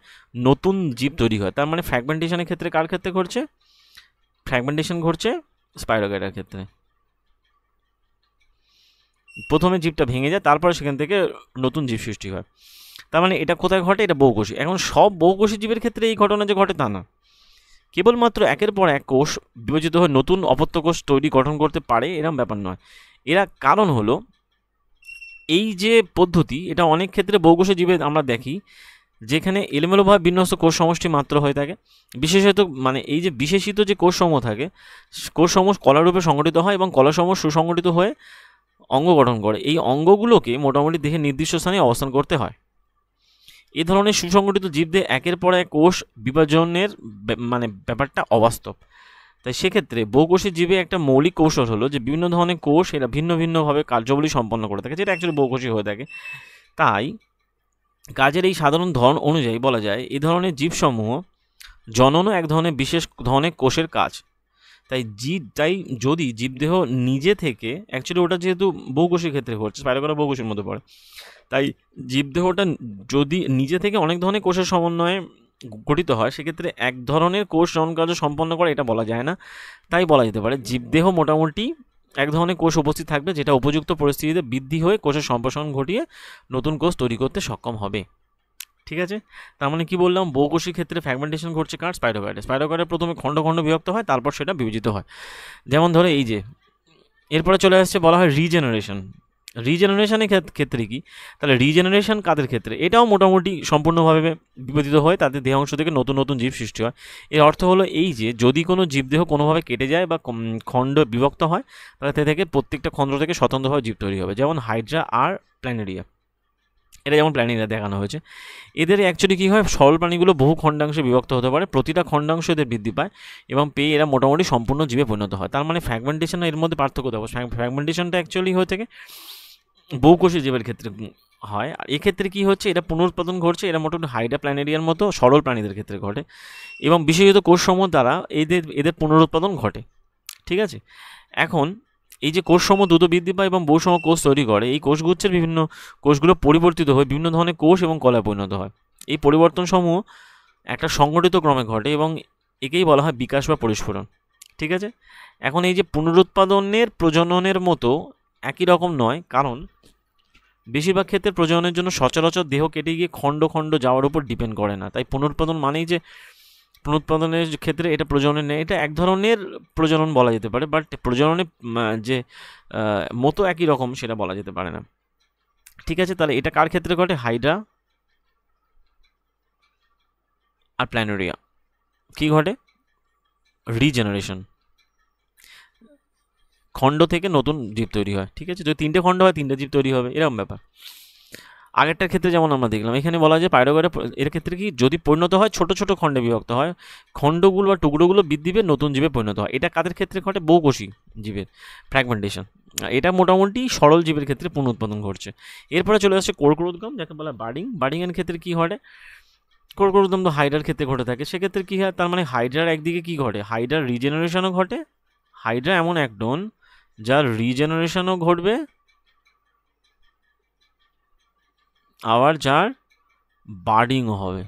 নতুন জীব তৈরি হয়। তার মানে ফ্র্যাগমেন্টেশনের ক্ষেত্রে কার ক্ষেত্রে ঘটছে, ফ্র্যাগমেন্টেশন ঘটছে স্পাইরোগাইডার ক্ষেত্রে। প্রথমে জীবটা ভেঙে যায়, তারপরে সেখান থেকে নতুন জীব সৃষ্টি হয়। তার মানে এটা কোথায় ঘটে, এটা বহুকোষী। এখন সব বহুকোষী জীবের ক্ষেত্রে এই ঘটনা যে ঘটে তা না, কেবলমাত্র একের পর এক কোষ বিভাজিত হয়ে নতুন অপত্য কোষ তৈরি গঠন করতে পারে এরকম ব্যাপার নয়। এরা কারণ হলো এই যে পদ্ধতি, এটা অনেক ক্ষেত্রে বহুকোষী জীবে আমরা দেখি যেখানে এলোমেলোভাবে বিন্যস্ত কোষ সমষ্টি মাত্র হয়ে থাকে। বিশেষত মানে এই যে বিশেষিত যে কোষসমূহ থাকে, কোষসমূহ কলারূপে সংগঠিত হয় এবং কলাসমূহ সুসংগঠিত হয়ে অঙ্গ গঠন করে। এই অঙ্গগুলোকে মোটামুটি দেখে নির্দিষ্ট স্থানে অবস্থান করতে হয়। এ ধরনের সুসংগঠিত জীবদের একের পর এক কোষ বিভাজনের মানে ব্যাপারটা অবাস্তব। তাই সেক্ষেত্রে বহুকোষী জীবে একটা মৌলিক কৌশল হলো যে বিভিন্ন ধরনের কোষ এরা ভিন্ন ভিন্নভাবে কার্যাবলী সম্পন্ন করে থাকে, যেটা অ্যাকচুয়ালি বহুকোষী হয়ে থাকে। তাই কাজের এই সাধারণ ধরন অনুযায়ী বলা যায় এই ধরনের জীবসমূহ জননও এক ধরনের বিশেষ ধরনের কোষের কাজ। তাই যদি জীবদেহ নিজে থেকে অ্যাকচুয়ালি ওটা যেহেতু বহুকোষীর ক্ষেত্রে ঘটছে, স্পাইরোগাইডা বহুকোষীর মধ্যে পড়ে, তাই জীবদেহটা যদি নিজে থেকে অনেক ধরনের কোষের সমন্বয়ে গঠিত হয় সেক্ষেত্রে এক ধরনের কোষ জনকার্য সম্পন্ন করে এটা বলা যায় না। তাই বলা যেতে পারে জীবদেহ মোটামুটি এক ধরনের কোষ উপস্থিত থাকবে যেটা উপযুক্ত পরিস্থিতিতে বৃদ্ধি হয়ে কোষের সম্প্রসারণ ঘটিয়ে নতুন কোষ তৈরি করতে সক্ষম হবে। ঠিক আছে, তার মানে কি বললাম, বহুকোষীর ক্ষেত্রে ফ্র্যাগমেন্টেশন ঘটছে কার, স্পাইরোগাইডে প্রথমে খণ্ড খণ্ড বিভক্ত হয়, তারপর সেটা বিভাজিত হয়। যেমন ধরো এই যে এরপরে চলে আসছে বলা হয় রিজেনারেশনের ক্ষেত্রে কি, তাহলে রিজেনারেশন কাদের ক্ষেত্রে, এটাও মোটামুটি সম্পূর্ণভাবে বিভাজিত হয়, তাদের দেহাংশ থেকে নতুন নতুন জীব সৃষ্টি হয়। এর অর্থ হলো এই যে যদি কোনো জীবদেহ কোনোভাবে কেটে যায় বা খণ্ড বিভক্ত হয় তাহলে তে থেকে প্রত্যেকটা খণ্ড থেকে স্বতন্ত্রভাবে জীব তৈরি হবে, যেমন হাইড্রা আর প্ল্যানেরিয়া। এটা যেমন প্ল্যানেরিয়া দেখানো হয়েছে। এদের অ্যাকচুয়ালি কী হয়, সরল প্রাণীগুলো বহু খণ্ডাংশে বিভক্ত হতে পারে, প্রতিটা খণ্ডাংশ এদের বৃদ্ধি পায় এবং পেয়ে এরা মোটামুটি সম্পূর্ণ জীবে পরিণত হয়। তার মানে ফ্র্যাগমেন্টেশন এর মধ্যে পার্থক্য দেবো, ফ্র্যাগমেন্টেশনটা অ্যাকচুয়ালি হয়ে থাকে বহুকোষী জীবের ক্ষেত্রে হয়, আর এক্ষেত্রে কী হচ্ছে, এটা পুনরুৎপাদন ঘটছে, এরা মোটামুটি হাইড্রা প্ল্যানেরিয়ার মতো সরল প্রাণীদের ক্ষেত্রে ঘটে এবং বিশেষত কোষসমূহ দ্বারা এদের পুনরুৎপাদন ঘটে। ঠিক আছে, এখন এই যে কোষসমূহ দ্রুত বৃদ্ধি পায় এবং বহুসম কোষ তৈরি করে, এই কোষগুচ্ছের বিভিন্ন কোষগুলো পরিবর্তিত হয়ে বিভিন্ন ধরনের কোষ এবং কলায় পরিণত হয়। এই পরিবর্তনসমূহ একটা সংগঠিত ক্রমে ঘটে এবং একেই বলা হয় বিকাশ বা পরিস্ফুরণ। ঠিক আছে, এখন এই যে পুনরুৎপাদনের প্রজননের মতো একই রকম নয়, কারণ বেশিরভাগ ক্ষেত্রে প্রজননের জন্য সচরাচর দেহ কেটে গিয়ে খণ্ড খণ্ড যাওয়ার উপর ডিপেন্ড করে না। তাই পুনরুৎপাদন মানেই যে পুনরুৎপাদনের ক্ষেত্রে এটা প্রজনন নেই, এটা এক ধরনের প্রজনন বলা যেতে পারে, বাট প্রজননের যে মতো একই রকম সেটা বলা যেতে পারে না। ঠিক আছে, তাহলে এটা কার ক্ষেত্রে ঘটে, হাইড্রা আর প্ল্যানেরিয়া। কি ঘটে, রিজেনারেশন, খণ্ড থেকে নতুন জীব তৈরি হয়। ঠিক আছে, যদি তিনটে খণ্ড হয় তিনটে জীব তৈরি হবে, এরকম ব্যাপার। আগেরটার ক্ষেত্রে যেমন আমরা দেখলাম, এখানে বলা যায় স্পাইরোগাইডা এর ক্ষেত্রে কি যদি পরিণত হয় ছোট ছোট খণ্ডে বিভক্ত হয়, খণ্ডগুলো বা টুকরোগুলো বৃদ্ধি পেয়ে নতুন জীবে পরিণত হয়। এটা কাদের ক্ষেত্রে ঘটে, বহুকোষী জীবের ফ্র্যাগমেন্টেশন। এটা মোটামুটি সরল জীবের ক্ষেত্রে পুনরুৎপাদন ঘটছে। এরপরে চলে আসছে কোরকোরোদ্গম, যাকে বলা বার্ডিংয়ের ক্ষেত্রে কি ঘটে, কোরকোরোদ্গম তো হাইড্রার ক্ষেত্রে ঘটে থাকে। সেক্ষেত্রে কী হয়, তার মানে হাইড্রার একদিকে কি ঘটে, হাইড্রার রিজেনারেশনও ঘটে, হাইড্রা এমন এক ডোন যার রিজেনারেশনও ঘটবে আবার যার বার্ডিংও হবে।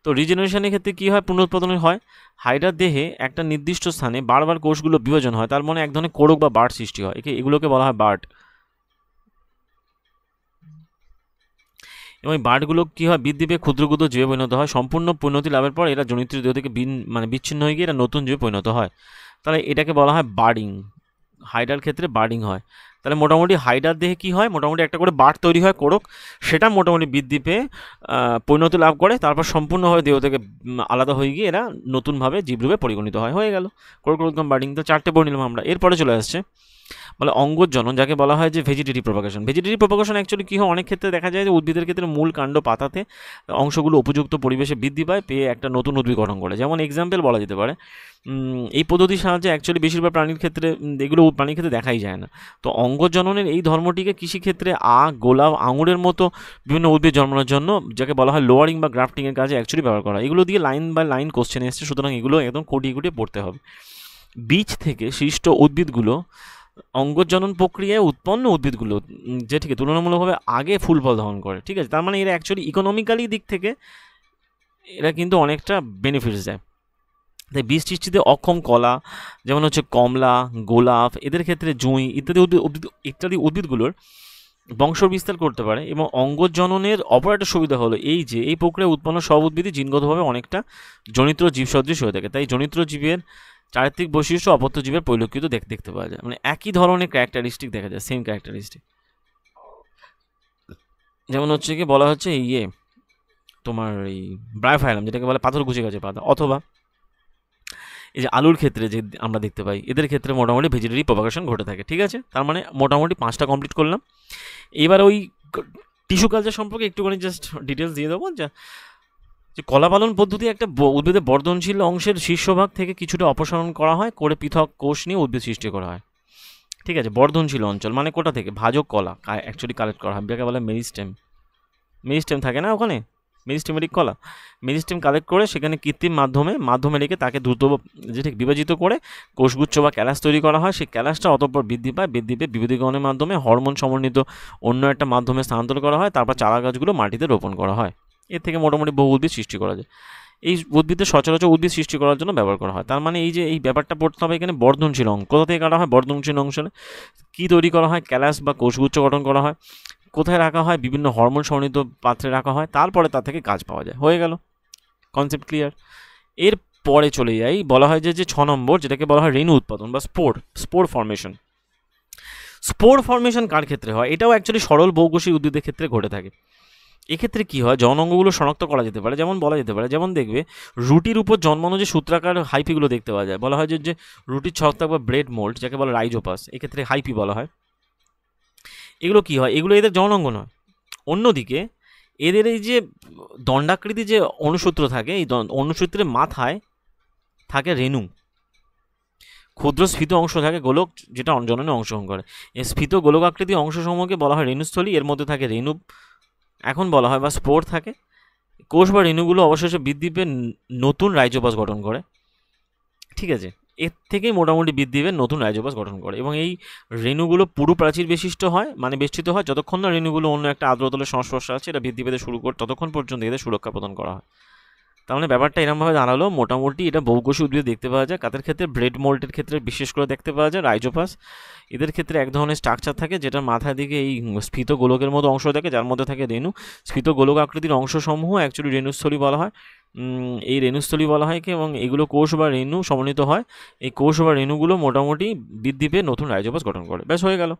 তো রিজেনারেশনের ক্ষেত্রে কী হয়, পুনরুৎপাদনের হয়, হাইড্রার দেহে একটা নির্দিষ্ট স্থানে বারবার কোষগুলো বিভাজন হয়, তার মানে এক ধরনের কোরক বা বার্ড সৃষ্টি হয়, এগুলোকে বলা হয় বার্ড। এবং এই বার্ডগুলো কী হয়, বৃদ্ধি পেয়ে ক্ষুদ্র ক্ষুদ্র জীবে পরিণত হয়। সম্পূর্ণ পরিণতি লাভের পর এরা জনিত্র দেহ থেকে বিচ্ছিন্ন হয়ে গিয়ে এরা নতুন জীবে পরিণত হয়। তাহলে এটাকে বলা হয় বার্ডিং, হাইড্রার ক্ষেত্রে বার্ডিং হয়। তাহলে মোটামুটি হাইডার দেহে কী হয়, মোটামুটি একটা করে বাট তৈরি হয় কোরক, সেটা মোটামুটি বৃদ্ধি পেয়ে পরিণতি লাভ করে, তারপর সম্পূর্ণভাবে দেহ থেকে আলাদা হয়ে গিয়ে এরা নতুনভাবে জীবরূপে পরিগণিত হয়। হয়ে গেল কোরক উদ্গম বার্ডিং। তো 4টে পড়ে নিলাম আমরা। এরপরে চলে আসছে বলে অঙ্গজনন, যাকে বলা হয় যে vegetative propagation. Vegetative propagation actually কী হয়, অনেক ক্ষেত্রে দেখা যায় যে উদ্ভিদের ক্ষেত্রে মূল কাণ্ড পাতাতে অংশগুলো উপযুক্ত পরিবেশে বৃদ্ধি পায়, পেয়ে একটা নতুন উদ্ভিদ গঠন করে। যেমন এক্সাম্পল বলা যেতে পারে, এই পদ্ধতির সাহায্যে অ্যাকচুয়ালি বেশিরভাগ প্রাণীর ক্ষেত্রে এগুলো প্রাণীর ক্ষেত্রে দেখাই যায় না। তো অঙ্গজননের এই ধর্মটিকে কৃষিক্ষেত্রে গোলাপ, আঙুরের মতো বিভিন্ন উদ্ভিদ জন্মানোর জন্য, যাকে বলা হয় লোয়ারিং বা গ্রাফটিংয়ের কাজে অ্যাকচুয়ালি ব্যবহার করা হয়। এগুলো দিয়ে লাইন বাই লাইন কোশ্চেন এসছে, সুতরাং এগুলো একদম খুঁটিয়ে খুঁটিয়ে পড়তে হবে। বীজ থেকে সৃষ্ট উদ্ভিদগুলো অঙ্গজনন প্রক্রিয়ায় উৎপন্ন উদ্ভিদগুলো যে ঠিক তুলনামূলকভাবে আগে ফুল ফল ধারণ করে। ঠিক আছে, তার মানে এরা অ্যাকচুয়ালি ইকোনমিক্যালি দিক থেকে এরা কিন্তু অনেকটা বেনিফিটস দেয়। তাই বীজ সৃষ্টিতে অক্ষম কলা, যেমন হচ্ছে কমলা, গোলাপ, এদের ক্ষেত্রে জুঁই ইত্যাদি উদ্ভিদগুলোর বংশ বিস্তার করতে পারে। এবং অঙ্গজননের অপর একটা সুবিধা হলো এই যে এই প্রক্রিয়ায় উৎপন্ন সব উদ্ভিদই জিনগতভাবে অনেকটা জনিত্র জীব সদৃশ হয়ে থাকে। তাই জনিত্র জীবের চারিত্রিক বৈশিষ্ট্য অপত্য জীবের পরিলক্ষিত দেখতে পাওয়া যায়, মানে একই ধরনের ক্যারেক্টারিস্টিক দেখা যায়, সেম ক্যারেক্টারিস্টিক। যেমন হচ্ছে কি বলা হচ্ছে তোমার এই ব্রায়োফাইলাম, যেটাকে বলে পাথরকুচি গাছের পাতা, অথবা এই যে আলুর ক্ষেত্রে যে আমরা দেখতে পাই, এদের ক্ষেত্রে মোটামুটি ভেজিটেটিভ প্রপাগেশন ঘটে থাকে। ঠিক আছে, তার মানে মোটামুটি 5টা কমপ্লিট করলাম। এবার ওই টিস্যু কালচার সম্পর্কে একটুখানি জাস্ট ডিটেলস দিয়ে দেবো। যে কলা পালন পদ্ধতি একটা উদ্ভিদের বর্ধনশীল অংশের শীর্ষভাগ থেকে কিছুটা অপসারণ করা হয়, করে পৃথক কোষ নিয়ে উদ্ভিদ সৃষ্টি করা হয়। ঠিক আছে, বর্ধনশীল অঞ্চল মানে কোটা থেকে ভাজক কলা অ্যাকচুয়ালি কালেক্ট করা হয়, যাকে বলে মেরিস্টেম থাকে না ওখানে, মেরিস্টেমেটিক কলা, মেরিস্টেম কালেক্ট করে সেখানে কৃত্রিম মাধ্যমে রেখে তাকে দ্রুত যে ঠিক বিভাজিত করে কোষগুচ্ছ বা ক্যালাস তৈরি করা হয়। সেই ক্যালাসটা অতঃপর বৃদ্ধি পেয়ে বিভেদীকরণের মাধ্যমে হরমোন সমন্বিত অন্য একটা মাধ্যমে স্থানান্তর করা হয়, তারপর চারা গাছগুলো মাটিতে রোপণ করা হয়। এর থেকে মোটামুটি বহু উদ্ভিদ সৃষ্টি করা যায়। এই উদ্ভিদের সচরাচর উদ্ভিদ সৃষ্টি করার জন্য ব্যবহার করা হয়। তার মানে এই যে এই ব্যাপারটা পড়তে হবে এখানে, বর্ধনশীল অংশ কোথা থেকে কাটা হয়, বর্ধনশীল অংশে কী তৈরি করা হয়, ক্যালাস বা কোষগুচ্ছ গঠন করা হয়, কোথায় রাখা হয়, বিভিন্ন হরমোন সমন্বিত পাত্রে রাখা হয়, তারপরে তার থেকে গাছ পাওয়া যায়। হয়ে গেল, কনসেপ্ট ক্লিয়ার। এর পরে চলে যাই, বলা হয় যে 6 নম্বর, যেটাকে বলা হয় রেণু উৎপাদন বা স্পোর ফর্মেশন। স্পোর ফর্মেশন কার ক্ষেত্রে হয়? এটাও অ্যাকচুয়ালি সরল বহুকোষী উদ্ভিদের ক্ষেত্রে ঘটে থাকে। এক্ষেত্রে কী হয়, জননাঙ্গগুলো শনাক্ত করা যেতে পারে, যেমন বলা যেতে পারে, যেমন দেখবে রুটির উপর জন্মানো যে সূত্রাকার হাইপিগুলো দেখতে পাওয়া যায়, বলা হয় যে রুটির ছত্রাক বা ব্রেড মোল্ড, যাকে বলে রাইজোপাস, এক্ষেত্রে হাইপি বলা হয়। এগুলো কী হয়, এগুলো এদের জননাঙ্গ নয়। অন্যদিকে এদের এই যে দণ্ডাকৃতি যে অনুসূত্র থাকে, এই অনুসূত্রের মাথায় থাকে রেণু, ক্ষুদ্র স্ফীত অংশ থাকে গোলক, যেটা জননে অংশগ্রহণ করে। এই স্ফীত গোলকাকৃতি অংশসমূহকে বলা হয় রেণুস্থলী, এর মধ্যে থাকে রেণু এখন বলা হয় বা স্পোর থাকে। কোষ বা রেণুগুলো অবশেষে বৃদ্ধি পেয়ে নতুন রাইজোপাস গঠন করে। ঠিক আছে, এর থেকেই মোটামুটি বৃদ্ধি পেয়ে নতুন রাইজোপাস গঠন করে, এবং এই রেণুগুলো পুরু প্রাচীর বিশিষ্ট হয়, মানে বেষ্টিত হয়। যতক্ষণ না রেণুগুলো অন্য একটা আর্দ্রতলের সংস্পর্শে আছে, এটা বৃদ্ধি পেতে শুরু করে, ততক্ষণ পর্যন্ত এদের সুরক্ষা প্রদান করা হয়। তার মানে ব্যাপারটা এরকমভাবে দাঁড়ালো, মোটামুটি এটা বহুকোষী উদ্ভিদ দেখতে পাওয়া যায়। কাদের ক্ষেত্রে? ব্রেড মোল্টের ক্ষেত্রে বিশেষ করে দেখতে পাওয়া যায় রাইজোপাস। এদের ক্ষেত্রে এক ধরনের স্ট্রাকচার থাকে, যেটার মাথার দিকে এই স্ফীত গোলকের মতো অংশ থাকে, যার মধ্যে থাকে রেণু। স্ফীত গোলক আকৃতির অংশসমূহ অ্যাকচুয়ালি রেণুস্থলী বলা হয়। এই রেণুস্থলী বলা হয় কি, এবং এগুলো কোষ বা রেণু সমন্বিত হয়। এই কোষ বা রেণুগুলো মোটামুটি বৃদ্ধি পেয়ে নতুন রাইজোপাস গঠন করে। ব্যাস, হয়ে গেল।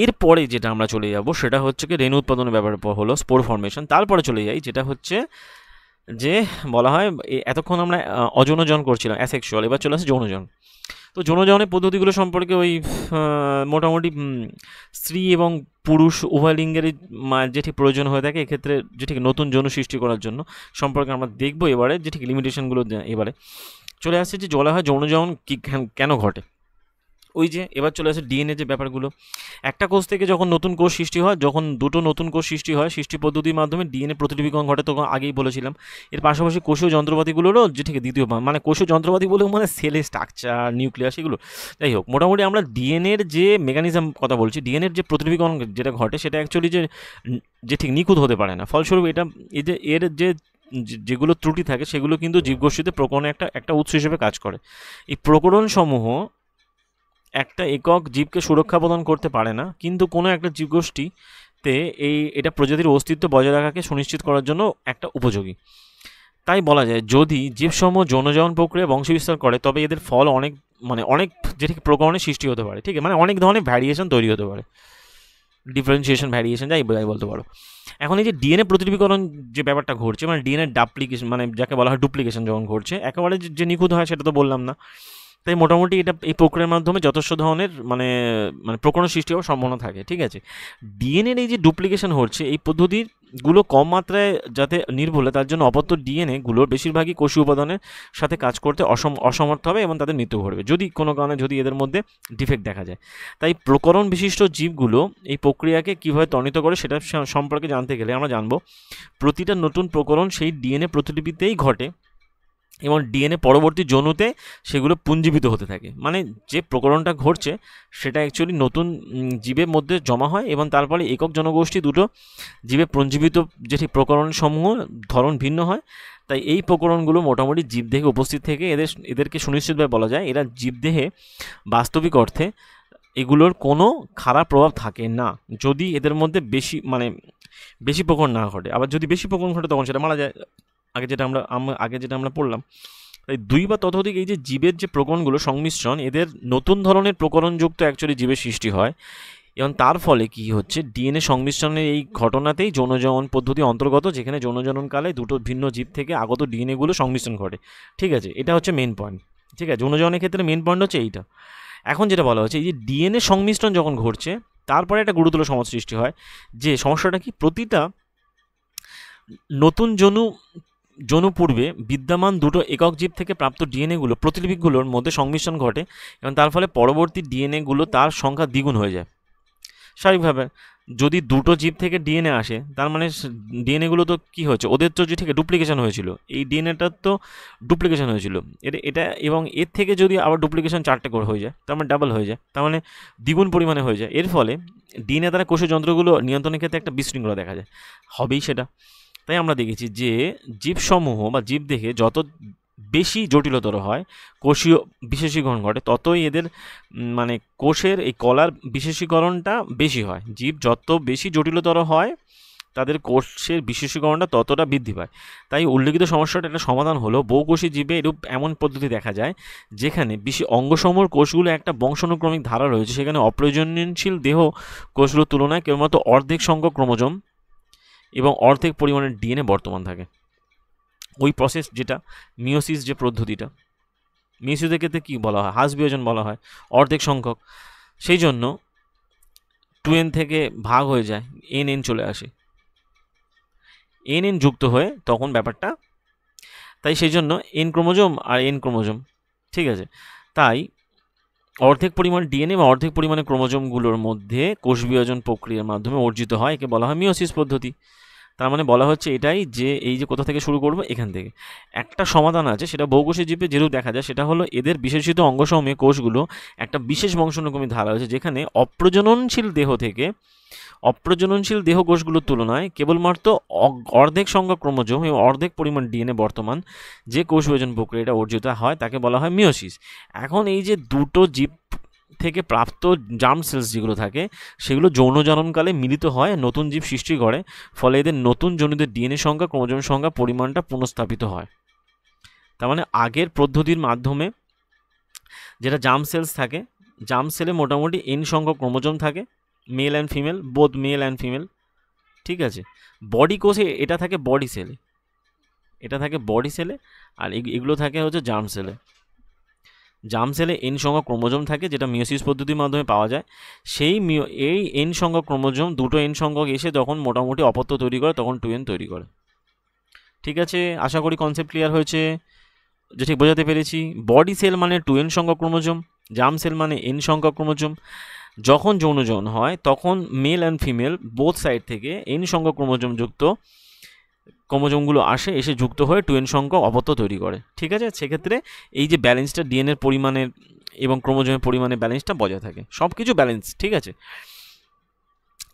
এরপরে যেটা আমরা চলে যাব সেটা হচ্ছে কি রেণু উৎপাদনের ব্যাপারে হলো স্পোর ফর্মেশন। তারপরে চলে যাই যেটা হচ্ছে যে বলা হয়, এতক্ষণ আমরা অযৌনজন করছিলাম, অ্যাসেক্সুয়াল, এবার চলে আসে যৌনজন। তো যৌনজনের পদ্ধতিগুলো সম্পর্কে ওই মোটামুটি স্ত্রী এবং পুরুষ উভয় লিঙ্গেরই যে ঠিক প্রয়োজন হয়ে থাকে এক্ষেত্রে, যে ঠিক নতুন যৌন সৃষ্টি করার জন্য সম্পর্কে আমরা দেখবো এবারে, যে ঠিক লিমিটেশনগুলো এবারে চলে আসছে। যে বলা হয় যৌনজন কেন ঘটে, ওই যে এবার চলে আসে ডিএনএ যে ব্যাপারগুলো। একটা কোষ থেকে যখন নতুন কোষ সৃষ্টি হয়, যখন দুটো নতুন কোষ সৃষ্টি হয়, সৃষ্টি পদ্ধতির মাধ্যমে ডিএনএ প্রতিলিপিকরণ ঘটে, তখন আগেই বলেছিলাম। এর পাশাপাশি কোষীয় যন্ত্রপাতিগুলোরও যে ঠিক দ্বিতীয় মানে কোষীয় যন্ত্রপাতি বলেও মানে সেলের স্ট্রাকচার, নিউক্লিয়াস, এগুলো। যাই হোক, মোটামুটি আমরা ডিএনএর যে মেকানিজম কথা বলছি, ডিএনএর যে প্রতিলিপিকরণ যেটা ঘটে, সেটা অ্যাকচুয়ালি যে ঠিক নিখুঁত হতে পারে না। ফলস্বরূপ এটা এর যেগুলো ত্রুটি থাকে, সেগুলো কিন্তু জীবগোষ্ঠীতে প্রকরণে একটা উৎস হিসেবে কাজ করে। এই প্রকরণ সমূহ একটা একক জীবকে সুরক্ষা প্রদান করতে পারে না, কিন্তু কোনো একটা জীবগোষ্ঠীতে এটা প্রজাতির অস্তিত্ব বজায় রাখাকে সুনিশ্চিত করার জন্য একটা উপযোগী। তাই বলা যায়, যদি জীবসমূহ যৌনজন প্রক্রিয়া বংশবিস্তার করে, তবে এদের ফল অনেক মানে অনেক যেটি প্রকরণের সৃষ্টি হতে পারে, ঠিক আছে, মানে অনেক ধরনের ভ্যারিয়েশন তৈরি হতে পারে, ডিফারেন্সিয়েশন ভ্যারিয়েশন যাই বলতে পারো। এখন এই যে ডিএনএ প্রতিলিপিকরণ যে ব্যাপারটা ঘটছে, মানে ডিএনএ ডাপ্লিকেশন, মানে যাকে বলা হয় ডুপ্লিকেশন যখন ঘটছে, একেবারে যে নিখুঁত হয় সেটা তো বললাম না। তাই মোটামুটি এটা এই প্রক্রিয়ার মাধ্যমে যথেষ্ট ধরনের মানে মানে প্রকরণ সৃষ্টি হওয়ার সম্ভাবনা থাকে, ঠিক আছে। ডিএনএর এই যে ডুপ্লিকেশন হচ্ছে, এই পদ্ধতিগুলো কম মাত্রায় যাতে নির্ভুল হয় তার জন্য অপত্য ডিএনএগুলোর বেশিরভাগই কোষীয় উপাদানের সাথে কাজ করতে অসমর্থ হবে এবং তাদের মৃত্যু ঘটবে যদি কোনো কারণে যদি এদের মধ্যে ডিফেক্ট দেখা যায়। তাই প্রকরণ বিশিষ্ট জীবগুলো এই প্রক্রিয়াকে কীভাবে ত্বরান্বিত করে সেটা সম্পর্কে জানতে গেলে আমরা জানবো প্রতিটা নতুন প্রকরণ সেই ডিএনএ প্রতিলিপিতেই ঘটে এবং ডিএনএ পরবর্তী যৌনুতে সেগুলো পুঞ্জীবিত হতে থাকে। মানে যে প্রকরণটা ঘটছে সেটা অ্যাকচুয়ালি নতুন জীবের মধ্যে জমা হয় এবং তারপরে একক জনগোষ্ঠী দুটো জীবে পুঞ্জীবিত যেটি প্রকরণসমূহ ধরন ভিন্ন হয়। তাই এই প্রকরণগুলো মোটামুটি জীবদেহে উপস্থিত থেকে এদেরকে সুনিশ্চিতভাবে বলা যায় এরা জীবদেহে বাস্তবিক অর্থে এগুলোর কোনো খারাপ প্রভাব থাকে না যদি এদের মধ্যে বেশি প্রকরণ না ঘটে। আবার যদি বেশি প্রকরণ ঘটে তখন সেটা মারা যায়, আগে যেটা আমরা পড়লাম। তাই দুই বা ততোধিক এই যে জীবের যে প্রকরণগুলো সংমিশ্রণ, এদের নতুন ধরনের প্রকরণযুক্ত অ্যাকচুয়ালি জীবের সৃষ্টি হয় এবং তার ফলে কি হচ্ছে ডিএনএ সংমিশ্রণের এই ঘটনাতেই যৌনজনন পদ্ধতি অন্তর্গত, যেখানে যৌনজননকালে দুটো ভিন্ন জীব থেকে আগত ডিএনএগুলো সংমিশ্রণ ঘটে, ঠিক আছে। এটা হচ্ছে মেন পয়েন্ট, ঠিক আছে। যৌনজননের ক্ষেত্রে মেন পয়েন্ট হচ্ছে এইটা। এখন যেটা বলা হচ্ছে এই যে ডিএনএ সংমিশ্রণ যখন ঘটছে তারপরে একটা গুরুতর সমস্যা সৃষ্টি হয়। যে সমস্যাটা কি, প্রতিটা নতুন যৌন পূর্বে বিদ্যমান দুটো একক জীব থেকে প্রাপ্ত ডিএনএগুলো প্রতিলিপিগুলোর মধ্যে সংমিশ্রণ ঘটে এবং তার ফলে পরবর্তী ডিএনএগুলো তার সংখ্যা দ্বিগুণ হয়ে যায়। স্বাভাবিকভাবে যদি দুটো জীব থেকে ডিএনএ আসে তার মানে ডিএনএগুলো তো কী হয়েছে, ওদের তো যে থেকে ডুপ্লিকেশন হয়েছিল, এই ডিএনএটার তো ডুপ্লিকেশন হয়েছিল এটা এবং এর থেকে যদি আবার ডুপ্লিকেশন 4টে করে হয়ে যায় তার মানে ডাবল হয়ে যায়, তার মানে দ্বিগুণ পরিমাণে হয়ে যায়। এর ফলে ডিএনএ দ্বারা কোষীয় যন্ত্রগুলো নিয়ন্ত্রণের ক্ষেত্রে একটা বিশৃঙ্খলা দেখা যায়, হবেই সেটা। তাই আমরা দেখেছি যে জীবসমূহ বা জীবদেহে যত বেশি জটিলতর হয় কোষীয় বিশেষীকরণ ঘটে ততই এদের মানে কোষের এই কলার বিশেষীকরণটা বেশি হয়। জীব যত বেশি জটিলতর হয় তাদের কোষের বিশেষীকরণটা ততটা বৃদ্ধি পায়। তাই উল্লেখিত সমস্যাটা একটা সমাধান হলো বহুকোষী জীবে এমন পদ্ধতি দেখা যায় যেখানে অঙ্গসমূহের কোষগুলো একটা বংশানুক্রমিক ধারা রয়েছে, সেখানে অপ্রয়োজনশীল দেহ কোষগুলোর তুলনায় কেবলমাত্র অর্ধেক সংখ্যক ক্রোমোজোম এবং অর্ধেক পরিমাণের ডিএনএ বর্তমান থাকে। ওই প্রসেস যেটা মিওসিস যে পদ্ধতিটা, মিওসিসের ক্ষেত্রে কী বলা হয়, হ্রাস বিয়োজন বলা হয়, অর্ধেক সংখ্যক, সেই জন্য 2n থেকে ভাগ হয়ে যায়, n চলে আসে, n যুক্ত হয়ে তখন ব্যাপারটা, তাই সেই জন্য n ক্রোমোজোম আর n ক্রোমোজোম, ঠিক আছে। তাই অর্ধেক পরিমাণ ডিএনএ বা অর্ধেক পরিমাণে ক্রোমোজোমগুলোর মধ্যে কোষ বিভাজন প্রক্রিয়ার মাধ্যমে অর্জিত হয়, একে বলা হয় মিওসিস পদ্ধতি। তার মানে বলা হচ্ছে এটাই যে এই যে কোথা থেকে শুরু করবো, এখান থেকে একটা সমাধান আছে, সেটা বহুকোষী জীবে যেরূপ দেখা যায় সেটা হলো এদের বিশেষিত অঙ্গসমূহে কোষগুলো একটা বিশেষ বংশানুক্রমিক ধারা আছে, যেখানে অপ্রজননশীল দেহ কোষগুলোর তুলনায় কেবলমাত্র অর্ধেক সংখ্যক ক্রোমোজোম এবং অর্ধেক পরিমাণ ডিএনএ বর্তমান যে কোষ বিভাজন প্রক্রিয়াটা অর্জিত হয় তাকে বলা হয় মিওসিস। এখন এই যে দুটো জীব থেকে প্রাপ্ত জার্ম সেলস যেগুলো থাকে সেগুলো যৌনজননকালে মিলিত হয়, নতুন জীব সৃষ্টি করে, ফলে এদের নতুন জনিতের ডিএনএ সংখ্যা ক্রোমোজোম সংখ্যা পরিমাণটা পুনঃস্থাপিত হয়। তার মানে আগের পদ্ধতির মাধ্যমে যেটা জার্ম সেলস থাকে, জার্ম সেলে মোটামুটি n সংখ্যক ক্রোমোজোম থাকে, male and female, both male and female, ঠিক আছে। বডি কোষে এটা থাকে বডি সেলে, আর এগুলো থাকে হচ্ছে জার্ম সেলে। জার্ম সেলে n সংখ্যক ক্রোমোজোম থাকে যেটা মিওসিস পদ্ধতির মাধ্যমে পাওয়া যায়। এই n সংখ্যক ক্রোমোজোম দুটো n সংখ্যক এসে তখন মোটামুটি অপত্য তৈরি করে, তখন 2n তৈরি করে, ঠিক আছে। আশা করি কনসেপ্ট ক্লিয়ার হয়েছে, যে ঠিক বোঝাতে পেরেছি। বডি সেল মানে 2n সংখ্যক ক্রোমোজোম, জার্ম সেল মানে n সংখ্যক ক্রোমোজোম। যখন যৌনজন হয় তখন male and female both side থেকে n সংখ্যক ক্রোমোজোমযুক্ত ক্রোমোজোমগুলো এসে যুক্ত হয়ে 2n সংখ্যক অপত্য তৈরি করে, ঠিক আছে। সেক্ষেত্রে এই যে ব্যালেন্সটা ডিএনএর পরিমাণের এবং ক্রোমোজোমের পরিমাণে ব্যালেন্সটা বজায় থাকে, সব কিছু ব্যালেন্স, ঠিক আছে।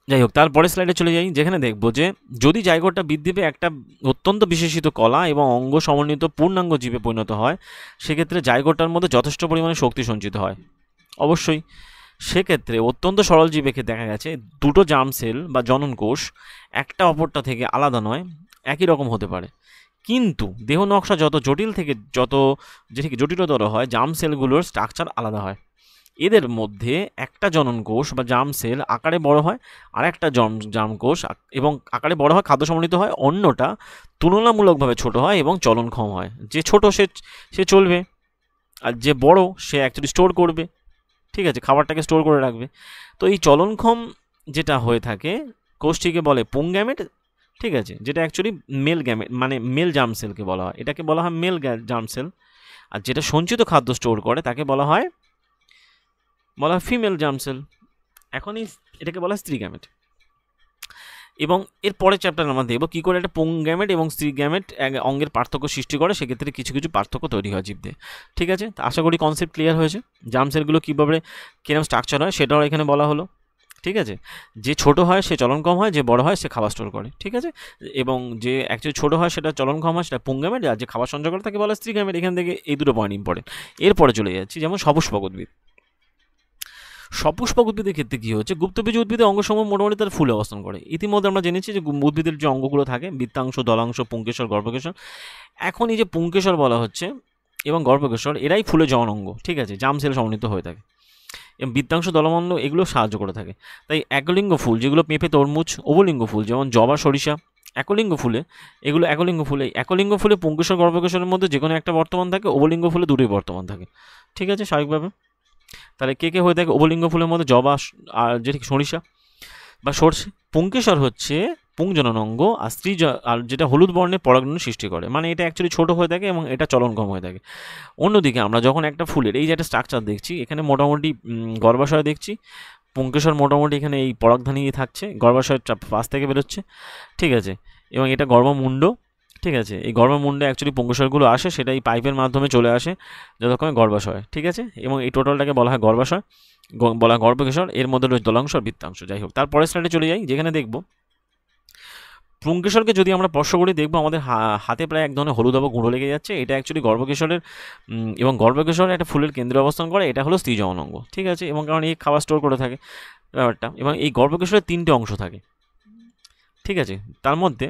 যাই হোক, তারপরে স্লাইডে চলে যাই, যেখানে দেখবো যে যদি জাইগোটটা বৃদ্ধি পেয়ে একটা অত্যন্ত বিশেষিত কলা এবং অঙ্গ সমন্বিত পূর্ণাঙ্গ জীবে পরিণত হয়, সেক্ষেত্রে জাইগোটটার মধ্যে যথেষ্ট পরিমাণে শক্তি সঞ্চিত হয় অবশ্যই। সেক্ষেত্রে অত্যন্ত সরল জীবেকে দেখা গেছে দুটো জার্ম সেল বা জনন কোষ একটা অপরটা থেকে আলাদা নয়, একই রকম হতে পারে, কিন্তু দেহ নকশা যত জটিল থেকে যত যেটি জটিলতর হয়, জার্ম সেলগুলোর স্ট্রাকচার আলাদা হয়। এদের মধ্যে একটা জনন কোষ বা জার্ম সেল আকারে বড় হয়, আর একটা জার্ম কোষ এবং আকারে বড় হয়, খাদ্য সমন্বিত হয়, অন্যটা তুলনামূলকভাবে ছোট হয় এবং চলনক্ষম হয়। যে ছোট সে চলবে, আর যে বড় সে অ্যাকচুয়ালি স্টোর করবে, ঠিক আছে, খাবারটাকে স্টোর করে রাখবে। তো এই চলনক্ষম যেটা হয়ে থাকে কোষটিকে বলে পুং গ্যামেট, ঠিক আছে, যেটা অ্যাকচুয়ালি মেল গ্যামেট মানে মেল জার্ম সেলকে বলা হয়, এটাকে বলা হয় মেল জার্ম সেল। আর যেটা সঞ্চিত খাদ্য স্টোর করে তাকে বলা হয় ফিমেল জার্ম সেল। এখনই এটাকে বলা হয় স্ত্রী গ্যামেট। এবং এর পরের চ্যাপ্টার আমরা দেখব কী করে একটা পুং গ্যামেট এবং স্ত্রী গ্যামেট অঙ্গের পার্থক্য সৃষ্টি করে, সেক্ষেত্রে কিছু কিছু পার্থক্য তৈরি হয় জীবদের। ঠিক আছে, আশা করি কনসেপ্ট ক্লিয়ার হয়েছে। জার্ম সেলগুলো কীভাবে কিরকম স্ট্রাকচার হয় সেটাও এখানে বলা হলো। ঠিক আছে, যে ছোট হয় সে চলন কম হয়, যে বড় হয় সে খাবার স্টোর করে। ঠিক আছে, এবং যে অ্যাকচুয়ালি ছোট হয় সেটা চলন কম হয়, সেটা পুং গ্যামেট, আর যে খাবার সঞ্চয় করে তাকে বলা স্ত্রী গ্যামেট। এখান থেকে এই দুটো পয়েন্ট ইম্পর্টেন্ট। এরপরে চলে যাচ্ছি যেমন সপুষ্পক উদ্ভিদ। সপুষ্পক উদ্ভিদের ক্ষেত্রে কী হচ্ছে, গুপ্তবীজ উদ্ভিদের অঙ্গসমূহ মোটামুটি তার ফুলে অবস্থান করে। ইতিমধ্যে আমরা জেনেছি যে উদ্ভিদের যে অঙ্গগুলো থাকে, বৃত্তাংশ, দলাংশ, পুংকেশর, গর্ভকেশর। এখন এই যে পুংকেশর বলা হচ্ছে এবং গর্ভকেশর, এরাই ফুলে জনন অঙ্গ। ঠিক আছে, জার্ম সেল সমন্বিত হয়ে থাকে এবং বৃত্তাংশ, দলমন্ড এগুলো সাহায্য করে থাকে। তাই একলিঙ্গ ফুল যেগুলো পেঁপে, তরমুজ, উভলিঙ্গ ফুল যেমন জবা, সরিষা, একলিঙ্গ ফুলে এগুলো একলিঙ্গ ফুলে পুংকেশর, গর্ভকেশরের মধ্যে যে কোনো একটা বর্তমান থাকে, উভলিঙ্গ ফুলে দুটোই বর্তমান থাকে। ঠিক আছে, স্বাভাবিকভাবে। তাহলে কে হয়ে থাকে উভলিঙ্গ ফুলের মধ্যে জবা আর যেটি সরিষা বা সরষে। পুংকেশর হচ্ছে পুংজনন অঙ্গ, আর আর যেটা হলুদ বর্ণের পরাগরেণু সৃষ্টি করে, মানে এটা অ্যাকচুয়ালি ছোট হয়ে থাকে এবং এটা চলনক্ষম হয়ে থাকে। অন্যদিকে আমরা যখন একটা ফুলের এই যে একটা স্ট্রাকচার দেখছি, এখানে মোটামুটি গর্ভাশয় দেখছি, পুংকেশর মোটামুটি এখানে এই পরাগধানী থাকছে, গর্ভাশয়ের পাশ থেকে বেরোচ্ছে। ঠিক আছে, এবং এটা গর্ভমুণ্ড। ঠিক আছে, এই গর্ভমুণ্ডে অ্যাকচুয়ালি পুংকেশরগুলো আসে, সেটা এই পাইপের মাধ্যমে চলে আসে যতক্ষণে গর্ভাশয়। ঠিক আছে, এবং এই টোটালটাকে বলা হয় গর্ভাশয়, বলা হয় গর্ভকেশর। এর মধ্যে রয়েছে দলাংশ আর বৃত্তাংশ। যাই হোক, তারপরের স্লাইডে চলে যাই, যেখানে দেখব পুংকেশরকে যদি আমরা স্পর্শ করি দেখবো আমাদের হাতে প্রায় এক ধরনের হলুদাভ গুঁড়ো লেগে যাচ্ছে। এটা অ্যাকচুয়ালি গর্ভকেশরের এবং গর্ভকেশরের একটা ফুলের কেন্দ্রে অবস্থান করে। এটা হলো স্ত্রী জনন অঙ্গ। ঠিক আছে, এবং কারণ এই খাবার স্টোর করে থাকে ব্যাপারটা, এবং এই গর্ভকেশরের 3টে অংশ থাকে। ঠিক আছে, তার মধ্যে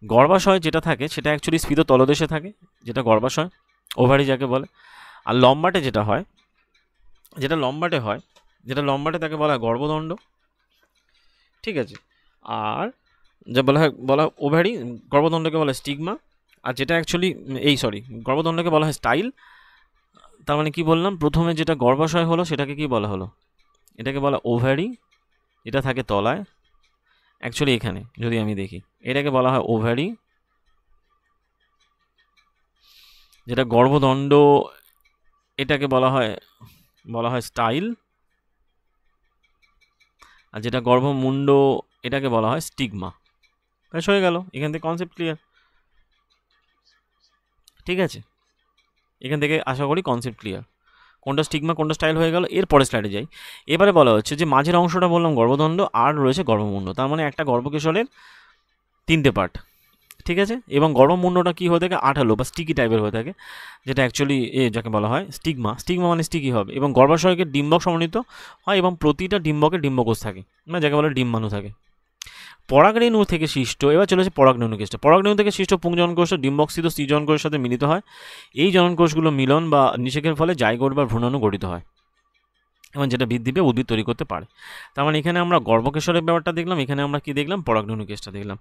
গর্ভাশয় যেটা থাকে সেটা অ্যাকচুয়ালি স্ফীত তলদেশে থাকে, যেটা গর্ভাশয়, ওভারি যাকে বলে। আর লম্বাটে যেটা হয়, যেটা লম্বাটে তাকে বলা হয় গর্ভদণ্ড। ঠিক আছে, আর যা বলা ওভারি, গর্ভদণ্ডকে বলা হয় স্টিগমা। আর যেটা অ্যাকচুয়ালি গর্ভদণ্ডকে বলা হয় স্টাইল। তার মানে কি বললাম, প্রথমে যেটা গর্ভাশয় হলো সেটাকে কি বলা হলো, এটাকে বলা ওভারি, এটা থাকে তলায়। অ্যাকচুয়ালি এখানে যদি আমি দেখি, এটাকে বলা হয় ওভারি, যেটা গর্ভদণ্ড এটাকে বলা হয় স্টাইল, আর যেটা গর্ভমুণ্ড এটাকে বলা হয় স্টিগমা। বেশ, হয়ে গেল, এখান থেকে কনসেপ্ট ক্লিয়ার। ঠিক আছে, এখান থেকে আশা করি কনসেপ্ট ক্লিয়ার, কোনটা স্টিগমা কোনটা স্টাইল হয়ে গেল। এরপরে স্লাইডে যাই। এবারে বলা হচ্ছে যে মাঝের অংশটা বললাম গর্ভদণ্ড, আর রয়েছে গর্ভমুণ্ড। তার মানে একটা গর্ভকেশরের 3টে পার্ট। ঠিক আছে, এবং গর্ভমুণ্ডটা কী হয়ে থাকে, আঠালো বা স্টিকি টাইপের হয়ে থাকে, যেটা অ্যাকচুয়ালি যাকে বলা হয় স্টিগমা। স্টিগমা মানে স্টিকি হবে, এবং গর্ভাশয়কে ডিম্বক সমন্বিত হয়, এবং প্রতিটা ডিম্বকে ডিম্বকোষ থাকে, মানে যাকে বলে ডিম্বাণু থাকে। পরাগরেণু থেকে সৃষ্ট, এবার চলেছে পরাগরেণু কেসটা। পরাগরেণু থেকে সৃষ্ট পুংজনন কোষ ডিম্বকস্থিত স্ত্রী জনন কোষের সাথে মিলিত হয়। এই জনন কোষগুলো মিলন বা নিষেকের ফলে জাইগোট বা ভ্রূণাণু গঠিত হয়, এবং যেটা বৃদ্ধি পেয়ে উদ্ভিদ তৈরি করতে পারে। তার মানে এখানে আমরা গর্ভকেশরের ব্যাপারটা দেখলাম, এখানে আমরা কি দেখলাম, পরাগরেণু কেসটা দেখলাম।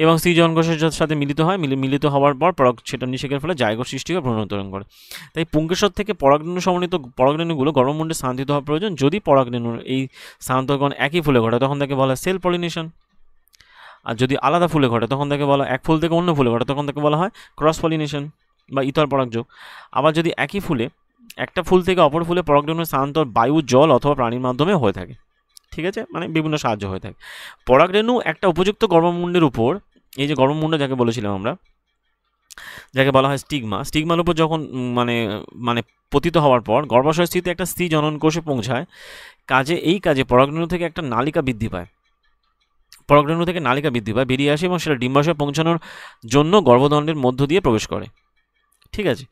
এবং স্ত্রী জনন কোষের সাথে মিলিত হয়, মিলিত হওয়ার পর সেটা নিষেকের ফলে জাইগোট সৃষ্টি করে ভ্রূণ উৎপাদন করে। তাই পুংকেশর থেকে পরাগরেণু সমন্বিত পরাগরেণুগুলো গর্ভমুণ্ডে স্থানান্তরিত হওয়া প্রয়োজন। যদি পরাগরেণুর এই স্থানান্তরকরণ একই ফুলে ঘটে তখন তাকে বলা হয় সেল পলিনেশন, আর যদি আলাদা ফুলে ঘটে তখন তাকে বলা, এক ফুল থেকে অন্য ফুলে ঘটে তখন তাকে বলা হয় ক্রস পলিনেশন বা ইতর পরাগযোগ। আবার যদি একই ফুলে একটা ফুল থেকে অপর ফুলে পরাগরেণুর স্থানান্তর বায়ু, জল অথবা প্রাণীর মাধ্যমে হয়ে থাকে। ঠিক আছে, মানে বিভিন্ন সাহায্য হয়ে থাকে। পরাগরেণু একটা উপযুক্ত গর্ভমুণ্ডের উপর, এই যে গর্ভমুণ্ড যাকে বলেছিলাম আমরা, যাকে বলা হয় স্টিগমার উপর যখন মানে পতিত হওয়ার পর গর্ভাশয় স্থিত একটা স্ত্রী জনন কোষে পৌঁছায়, এই কাজে পরাগরেণু থেকে একটা নালিকা বৃদ্ধি পায়, বেরিয়ে আসে, এবং সেটা ডিম্বাশয়ে পৌঁছানোর জন্য গর্ভদণ্ডের মধ্য দিয়ে প্রবেশ করে। ঠিক আছে,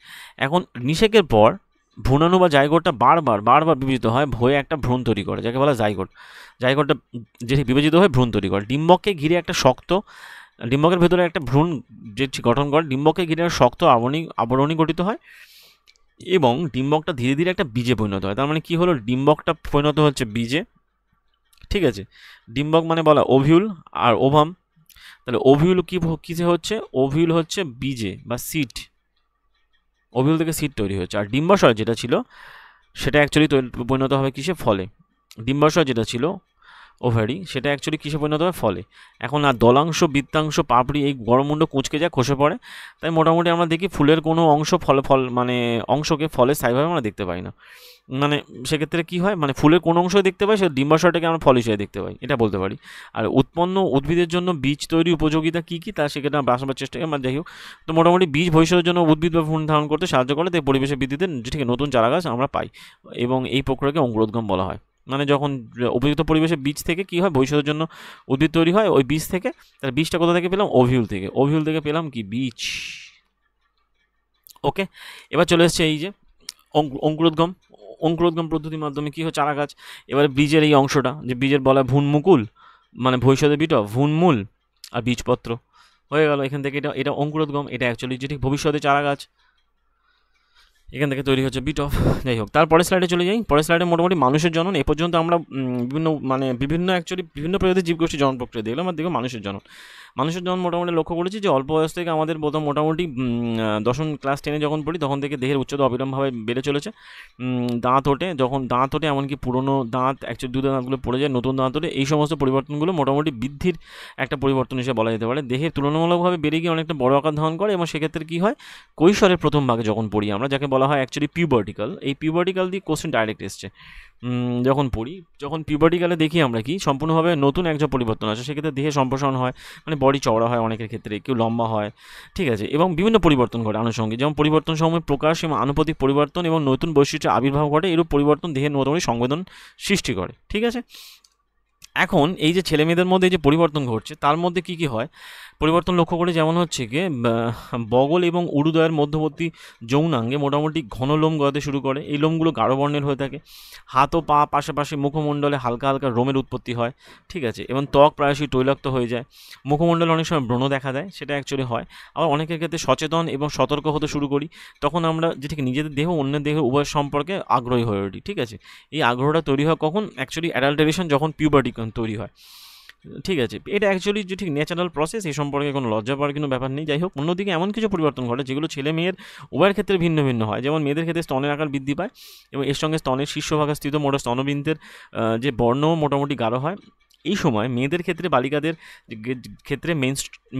এখন নিষেকের পর ভ্রূণাণু বা জাইগোটটা বারবার বিভাজিত হয়, হয়ে একটা ভ্রূণ তৈরি করে, যাকে বলা জাইগোটটা যেটি বিভাজিত হয়ে ভ্রূণ তৈরি করে। ডিম্বককে ঘিরে একটা শক্ত ডিম্বকের ভেতরে একটা ভ্রূণ যে গঠন করে, ডিম্বককে ঘিরে শক্ত আবরণী গঠিত হয় এবং ডিম্বকটা ধীরে ধীরে একটা বীজে পরিণত হয়। তার মানে কি হলো, ডিম্বকটা পরিণত হচ্ছে বীজে, ঠিক আছে। ডিম্বক মানে বলা ওভিউল আর ওভাম, তাহলে ওভিউল কিসে হচ্ছে, ওভিউল হচ্ছে বীজে বা সিড, ওভিউল থেকে সিড তৈরি হচ্ছে। আর ডিম্বাশয় যেটা ছিল সেটা অ্যাকচুয়ালি পরিণত হবে কিসে, ফলে। ডিম্বাশয় যেটা ছিল ওভারি, সেটা অ্যাকচুয়ালি কিসে পরিণত হয়, ফলে। এখন আর দলাংশ, বৃত্তাংশ, পাপড়ি এই গড়মুণ্ড কুঁচকে যায়, খসে পড়ে। তাই মোটামুটি আমরা দেখি ফুলের কোনো অংশ মানে অংশকে ফলের স্থায়ীভাবে আমরা দেখতে পাই না। মানে সেক্ষেত্রে কি হয়, মানে ফুলের কোন অংশ দেখতে পাই, সে ডিম্বাশয়টাকে আমরা ফল হিসেবে দেখতে পাই, এটা বলতে পারি। আর উৎপন্ন উদ্ভিদের জন্য বীজ তৈরি উপযোগিতা কী কী তা সেক্ষেত্রে আমরা বাঁচাবার চেষ্টা করি। যাই হোক, তো মোটামুটি বীজ ভবিষ্যতের জন্য উদ্ভিদ বা ভ্রূণ ধারণ করতে সাহায্য করে, তাই পরিবেশের বৃদ্ধিতে ঠিক নতুন চারাগাছ আমরা পাই এবং এই প্রক্রিয়াকে অঙ্কুরোদ্গম বলা হয়। মানে যখন উপযুক্ত পরিবেশে বীজ থেকে কি হয়, ভবিষ্যতের জন্য উদ্ভিদ তৈরি হয় ওই বীজ থেকে। তাহলে বীজটা কোথা থেকে পেলাম, ওভিউল থেকে। ওভিউল থেকে পেলাম কি, বীজ। ওকে, এবার চলে এসছে এই যে অঙ্কুরোদ্গম। অঙ্কুরোদ্গম পদ্ধতির মাধ্যমে কী হয়, চারা গাছ। এবারে বীজের এই অংশটা, যে বীজের বলা ভ্রূণমুকুল, মানে ভবিষ্যতের বিট, ভ্রূণমূল আর বীজপত্র হয়ে গেল। এখান থেকে এটা অঙ্কুরোদ্গম, এটা অ্যাকচুয়ালি যেটি ভবিষ্যতে চারা গাছ, এখান থেকে তৈরি হচ্ছে বিট অফ। যাই হোক, তারপরে স্লাইডে চলে যাই। পরের স্লাইডে মোটামুটি মানুষের জনন। এ পর্যন্ত আমরা বিভিন্ন প্রজাতির জীবগোষ্ঠী জনন প্রক্রিয়া দেখলাম, আর দেখো মানুষের জনন। মানুষের জন্ম মোটামুটি লক্ষ্য করেছি যে অল্প বয়স থেকে আমাদের মোটামুটি দশম ক্লাস 10-এ যখন পড়ি তখন থেকে দেহের উচ্চতা অবিরামভাবে বেড়ে চলেছে। দাঁত ওঠে, যখন দাঁত ওঠে, এমনকি পুরনো দাঁত অ্যাকচুয়ালি দুধের দাঁতগুলো পড়ে যায়, নতুন দাঁত ওঠে, এই সমস্ত পরিবর্তনগুলো মোটামুটি বৃদ্ধির একটা পরিবর্তন হিসেবে বলা যেতে পারে। দেহের তুলনামূলকভাবে বেড়ে গিয়ে অনেকটা বড় আকার ধারণ করে এবং সেক্ষেত্রে কী হয়, কৈশোরের প্রথম ভাগে যখন পড়ি আমরা, যাকে বলা হয় অ্যাকচুয়ালি পিউবার্টিকাল, এই পিউবার্টিকাল দিয়ে কোশ্চেন ডাইরেক্ট এসছে। যখন পড়ি, যখন পিউবার্টিকালে দেখি আমরা কি সম্পূর্ণভাবে নতুন একজন পরিবর্তন আসে, সেক্ষেত্রে দেহে সম্প্রসারণ হয়, মানে বডি চওড়া হয় অনেকের ক্ষেত্রে, কেউ লম্বা হয়, ঠিক আছে, এবং বিভিন্ন পরিবর্তন ঘটে আনুষঙ্গিক, যেমন পরিবর্তন সমূহ প্রকাশ এবং আনুপাতিক পরিবর্তন এবং নতুন বৈশিষ্ট্যের আবির্ভাব ঘটে। এরূপ পরিবর্তন দেহের মোটামুটি সংবেদন সৃষ্টি করে, ঠিক আছে। এখন এই যে ছেলে মেয়েদের মধ্যে যে পরিবর্তন ঘটছে তার মধ্যে কি কি হয় পরিবর্তন লক্ষ্য করে, যেমন হচ্ছে গিয়ে বগল এবং উরুদয়ের মধ্যবর্তী যৌনাঙ্গে মোটামুটি ঘন লোম গজাতে শুরু করে। এই লোমগুলো গাঢ় বর্ণের হয়ে থাকে। হাত ও পা পাশাপাশি মুখমণ্ডলে হালকা হালকা রোমের উৎপত্তি হয়, ঠিক আছে, এবং ত্বক প্রায়শই তৈলাক্ত হয়ে যায়। মুখমণ্ডলে অনেক সময় ব্রণ দেখা দেয়, সেটা অ্যাকচুয়ালি হয়। আবার অনেকের ক্ষেত্রে সচেতন এবং সতর্ক হতে শুরু করি, তখন আমরা যেটি নিজেদের দেহ অন্যের দেহ উভয় সম্পর্কে আগ্রহী হয়ে উঠি, ঠিক আছে। এই আগ্রহটা তৈরি হয় কখন, অ্যাকচুয়ালি অ্যাডাল্টারেশন যখন পিউবার্টি তৈরি হয়, ঠিক আছে। এটা অ্যাকচুয়ালি যে ঠিক ন্যাচারাল প্রসেস, এই সম্পর্কে কোনো লজ্জা পাওয়ার কোনো ব্যাপার নেই। যাই হোক, অন্যদিকে এমন কিছু পরিবর্তন ঘটে যেগুলো ছেলে মেয়ের উভয়ের ক্ষেত্রে ভিন্ন ভিন্ন হয়। যেমন মেয়েদের ক্ষেত্রে স্তনের আকার বৃদ্ধি পায় এবং এর সঙ্গে স্তনের শীর্ষভাগে স্থিত মোট স্তনবৃন্তের যে বর্ণ মোটামুটি গাঢ় হয়। এই সময় মেয়েদের ক্ষেত্রে, বালিকাদের ক্ষেত্রে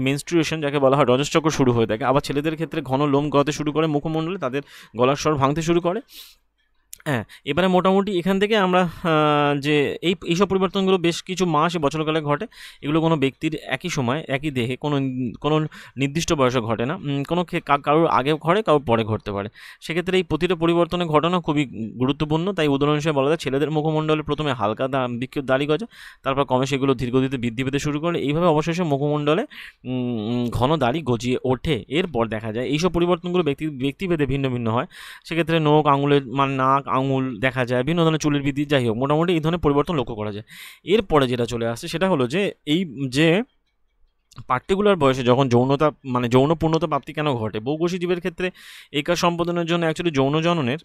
মেনস্ট্রুয়েশন যাকে বলা হয়, রজস্চক্র শুরু হয়ে থাকে। আবার ছেলেদের ক্ষেত্রে ঘন লোম গজাতে শুরু করে মুখমণ্ডলে, তাদের গলার স্বর ভাঙতে শুরু করে। হ্যাঁ, এবারে মোটামুটি এখান থেকে আমরা যে এইসব পরিবর্তনগুলো বেশ কিছু মাস বছরকালে ঘটে। এগুলো কোনো ব্যক্তির একই সময় একই দেহে কোনো নির্দিষ্ট বয়সে ঘটে না, কোনো কারোর আগে ঘটে, কারোর পরে ঘটতে পারে। সেক্ষেত্রে এই প্রতিটা পরিবর্তনের ঘটনা খুবই গুরুত্বপূর্ণ। তাই উদাহরণ হিসেবে বলা যায়, ছেলেদের মুখমণ্ডলে প্রথমে হালকা বিক্ষিপ্ত দাড়ি গজে, তারপর ক্রমে সেগুলো ধীরগতিতে বৃদ্ধি পেতে শুরু করে। এইভাবে অবশেষে মুখমণ্ডলে ঘন দাড়ি গজিয়ে ওঠে। এরপর দেখা যায় এইসব পরিবর্তনগুলো ব্যক্তিভেদে ভিন্ন ভিন্ন হয়। সেক্ষেত্রে নখ, আঙুলের নাক, আঙুল দেখা যায়, বিভিন্ন ধরনের চুলের বৃদ্ধি, যাই হোক মোটামুটি এই ধরনের পরিবর্তন লক্ষ্য করা যায়। এরপরে যেটা চলে আসছে সেটা হলো যে এই যে পার্টিকুলার বয়সে যখন যৌন পূর্ণতা প্রাপ্তি কেন ঘটে। বহুকোষী জীবের ক্ষেত্রে এই কাজ সম্পাদনের জন্য অ্যাকচুয়ালি যৌন জননের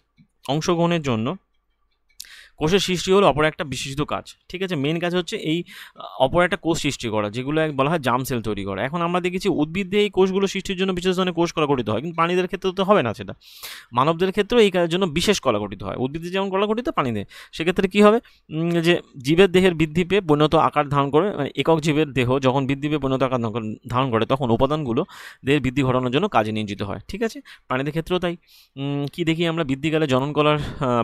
অংশগ্রহণের জন্য কোষের সৃষ্টি হলো অপর একটা বিশিষ্ট কাজ, ঠিক আছে। মেন কাজ হচ্ছে এই অপর একটা কোষ সৃষ্টি করা, যেগুলো বলা হয় জার্ম সেল তৈরি করা। এখন আমরা দেখেছি উদ্ভিদে এই কোষগুলো সৃষ্টির জন্য বিশেষ ধরনের কোষ কলা গঠিত হয়, কিন্তু প্রাণীদের ক্ষেত্রে তো হবে না সেটা। মানবদের ক্ষেত্রেও এই কাজের জন্য বিশেষ কলা গঠিত হয়। উদ্ভিদে যেমন কলা গঠিত, প্রাণীদের সেক্ষেত্রে কী হবে, যে জীবের দেহের বৃদ্ধি পেয়ে পরিণত আকার ধারণ করে, মানে একক জীবের দেহ যখন বৃদ্ধি পেয়ে পরিণত আকার ধারণ করে, তখন উপাদানগুলো দেহের বৃদ্ধি ঘটানোর জন্য কাজে নিয়োজিত হয়, ঠিক আছে। প্রাণীদের ক্ষেত্রেও তাই। কি দেখি আমরা, বৃদ্ধিকালে জনন কলার